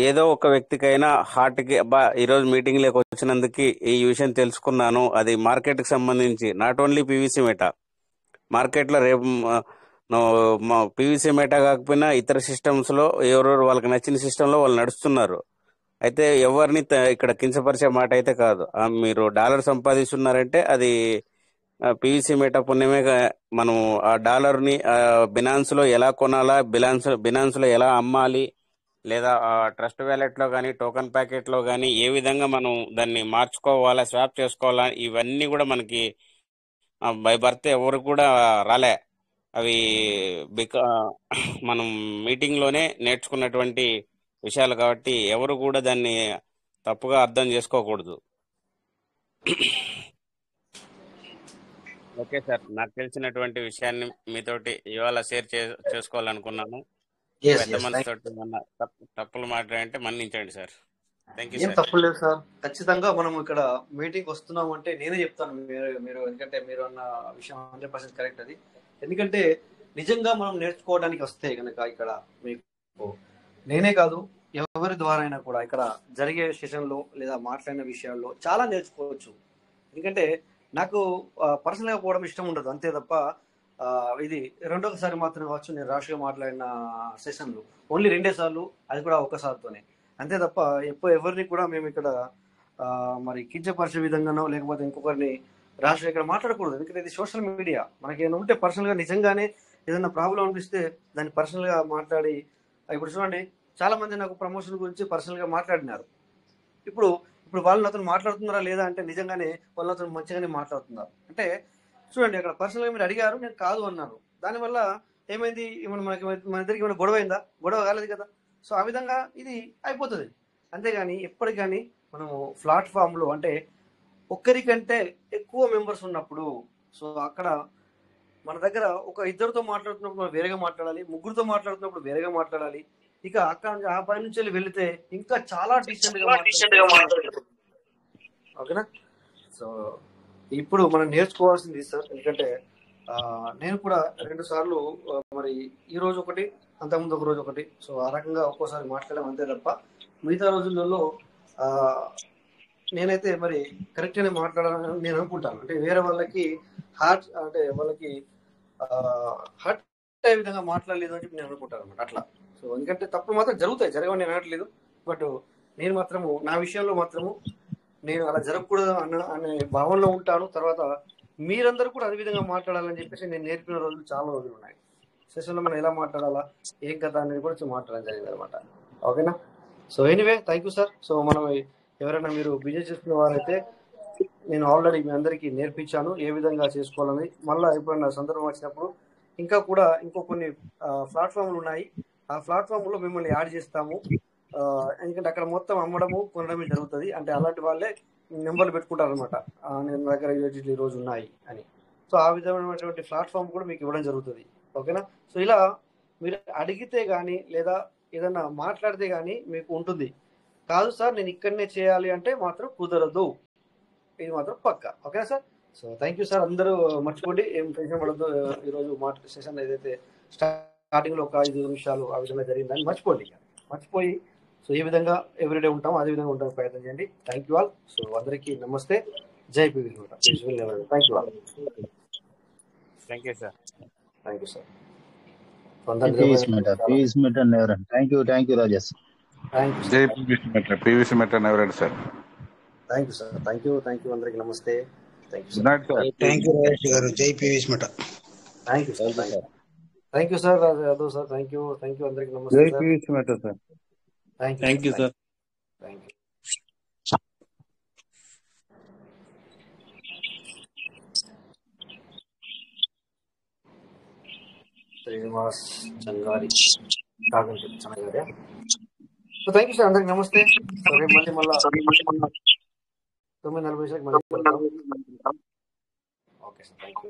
ఏదో ఒక వ్యక్తికైనా హార్ట్ కి అబ్బా ఈరోజు మీటింగ్ లోకి వచ్చినందుకు ఈ విషయం తెలుసుకున్నాను, అది మార్కెట్ కి సంబంధించి not only PVC meta market లో రేపు పీవీసీ మెటా కాకపోయినా ఇతర సిస్టమ్స్ లో ఎవరెవరు వాళ్ళకి నచ్చిన సిస్టమ్ లో వాళ్ళు నడుస్తున్నారు. అయితే ఎవరిని ఇక్కడ కించపరిచే మాట అయితే కాదు. మీరు డాలర్ సంపాదిస్తున్నారంటే అది పీవీసీ మెటా పుణ్యమే. మనం ఆ డాలర్ ని బినాన్స్ లో ఎలా కొనాలా, బినాన్స్ లో ఎలా అమ్మాలి, లేదా ట్రస్ట్ వ్యాలెట్ లో కానీ టోకన్ ప్యాకెట్ లో కానీ ఏ విధంగా మనం దాన్ని మార్చుకోవాలా, స్వాప్ చేసుకోవాలా, ఇవన్నీ కూడా మనకి బై బర్త్ ఎవరు కూడా రాలే. అవి మనం మీటింగ్ లోనే నేర్చుకున్నటువంటి విషయాలు కాబట్టి ఎవరు కూడా దాన్ని తప్పుగా అర్థం చేసుకోకూడదు. ఓకే సార్, నాకు తెలిసినటువంటి విషయాన్ని మీతోటి ఇవాళ షేర్ చేసుకోవాలనుకున్నాను. పెద్ద మనసుతోటి మన తప్పులు మాట్లాడంటే మన్నించండి సార్. థ్యాంక్ యూ ఏం సార్. తప్పు లేదు సార్. ఖచ్చితంగా మనం ఇక్కడ మీటింగ్ వస్తున్నాం అంటే నేనే చెప్తాను మీరు ఎందుకంటే మీరు అన్న విషయం 100% కరెక్ట్. అది ఎందుకంటే నిజంగా మనం నేర్చుకోవడానికి వస్తే కనుక ఇక్కడ మీకు నేనే కాదు ఎవరి ద్వారా అయినా కూడా ఇక్కడ జరిగే సెషన్లో లేదా మాట్లాడిన విషయాల్లో చాలా నేర్చుకోవచ్చు. ఎందుకంటే నాకు పర్సనల్గా పోవడం ఇష్టం ఉండదు, అంతే తప్ప ఇది రెండోసారి మాత్రమే కావచ్చు నేను రాష్ట్రంగా మాట్లాడిన సెషన్లు ఓన్లీ 2 సార్లు, అది కూడా ఒక్కసారితోనే, అంతే తప్ప ఎవరిని కూడా మేము ఇక్కడ మరి కించపరిచే విధంగానో లేకపోతే ఇంకొకరిని రాష్ట్రం ఇక్కడ మాట్లాడకూడదు. ఎందుకంటే ఇది సోషల్ మీడియా. మనకి ఏమైనా ఉంటే పర్సనల్గా నిజంగానే ఏదైనా ప్రాబ్లం అనిపిస్తే దాన్ని పర్సనల్గా మాట్లాడి, ఇప్పుడు చూడండి చాలా మంది నాకు ప్రమోషన్ గురించి పర్సనల్గా మాట్లాడినారు. ఇప్పుడు వాళ్ళు నాతో మాట్లాడుతున్నారా లేదా అంటే నిజంగానే వాళ్ళు నాతో మంచిగానే మాట్లాడుతున్నారు. అంటే చూడండి అక్కడ పర్సనల్గా మీరు అడిగారు, నేను కాదు అన్నాను. దానివల్ల ఏమైంది, మన ఇద్దరికి ఏమైనా గొడవ అయిందా? గొడవ కాలేదు కదా. సో ఆ విధంగా ఇది అయిపోతుంది. అంతేగాని ఎప్పటికి కానీ మనము ప్లాట్ఫామ్లో అంటే ఒక్కరికంటే ఎక్కువ మెంబర్స్ ఉన్నప్పుడు, సో అక్కడ మన దగ్గర ఒక ఇద్దరితో మాట్లాడుతున్నప్పుడు మనం వేరేగా మాట్లాడాలి, ముగ్గురితో మాట్లాడుతున్నప్పుడు వేరేగా మాట్లాడాలి. ఇక అక్కడ ఆ పై నుంచి వెళితే ఇంకా చాలా డీసెంట్ గా మాట్లాడాలి. ఓకేనా? సో ఇప్పుడు మనం నేర్చుకోవాల్సింది సార్. ఎందుకంటే నేను కూడా 2 సార్లు మరి ఈ రోజు ఒకటి, అంతకుముందు ఒక రోజు ఒకటి, సో ఆ రకంగా ఒక్కోసారి మాట్లాడడం అంతే తప్ప మిగతా రోజులలో నేనైతే మరి కరెక్ట్ గానే మాట్లాడాలని నేను అనుకుంటాను. అంటే వేరే వాళ్ళకి వాళ్ళకి హర్ట్ అయ్యే విధంగా మాట్లాడలేదు అని చెప్పి నేను అనుకుంటాను అనమాట. అట్లా సో ఎందుకంటే తప్పులు మాత్రం జరుగుతాయి, జరగవని నేను అనట్లేదు. బట్ నేను మాత్రము నా విషయంలో మాత్రము నేను అలా జరగకూడదు అనే భావనలో ఉంటాను. తర్వాత మీరందరూ కూడా అదే విధంగా మాట్లాడాలని చెప్పేసి నేను నేర్పిన రోజులు చాలా రోజులు ఉన్నాయి. సెషన్లో మనం ఎలా మాట్లాడాలా, ఏం కదా అనేది కూడా మాట్లాడడం జరిగింది అనమాట. ఓకేనా? So anyway thank you sir. So మనం ఎవరైనా మీరు బిజినెస్ చేసుకునే వారైతే నేను ఆల్రెడీ మీ అందరికీ నేర్పించాను ఏ విధంగా చేసుకోవాలని. మళ్ళీ ఎప్పుడైనా సందర్భం వచ్చినప్పుడు ఇంకా కూడా ఇంకో కొన్ని ప్లాట్ఫామ్లు ఉన్నాయి, ఆ ప్లాట్ఫామ్లో మిమ్మల్ని యాడ్ చేస్తాము. ఎందుకంటే అక్కడ మొత్తం అమ్మడము కొనడమే జరుగుతుంది. అంటే అలాంటి వాళ్ళే నెంబర్లు పెట్టుకుంటారు అనమాట, నేను దగ్గర ఈ రోజు ఉన్నాయి అని. సో ఆ విధమైనటువంటి ప్లాట్ఫామ్ కూడా మీకు ఇవ్వడం జరుగుతుంది. ఓకేనా? సో ఇలా మీరు అడిగితే కానీ లేదా ఏదన్నా మాట్లాడితే కానీ మీకు ఉంటుంది. కాదు సార్ నేను ఇక్కడనే చేయాలి అంటే మాత్రం కుదరదు, ఇది మాత్రం పక్క. ఓకేనా sir? So thank you sir. అందరూ మర్చిపోండి, ఏం టెన్షన్ పడద్దు. ఈరోజు సెషన్ ఏదైతే స్టార్టింగ్లో ఒక 5 నిమిషాలు ఆ విధంగా జరిగిందని మర్చిపోండి. మర్చిపోయి సో ఏ విధంగా ఎవ్రీడే ఉంటామో అదే విధంగా ఉండడానికి ప్రయత్నం చేయండి. Thank you all. సో అందరికీ నమస్తే. జై PVC Meta. Thank you all. Thank you sir. Thank you sir. PVC Meta never end. Thank you Rajesh. Thank you జై sir. PVC Meta never end sir. Thank you sir. Thank you అందరికి నమస్తే. Thank you good sir. Night sir. Thank you Rajesh గారు. జై PVC Meta. Thank you sir. Thank you sir. Yadav sir thank you అందరికి నమస్తే జై sir. PVC Meta sir. Thank you sir. Thank you. Srinivas Changari Kaganti Chanagari. So thank you sir. అందరికి నమస్తే. సరే మళ్ళీ 9:40 మళ్ళీ కలుద్దాం. Okay sir. Thank you.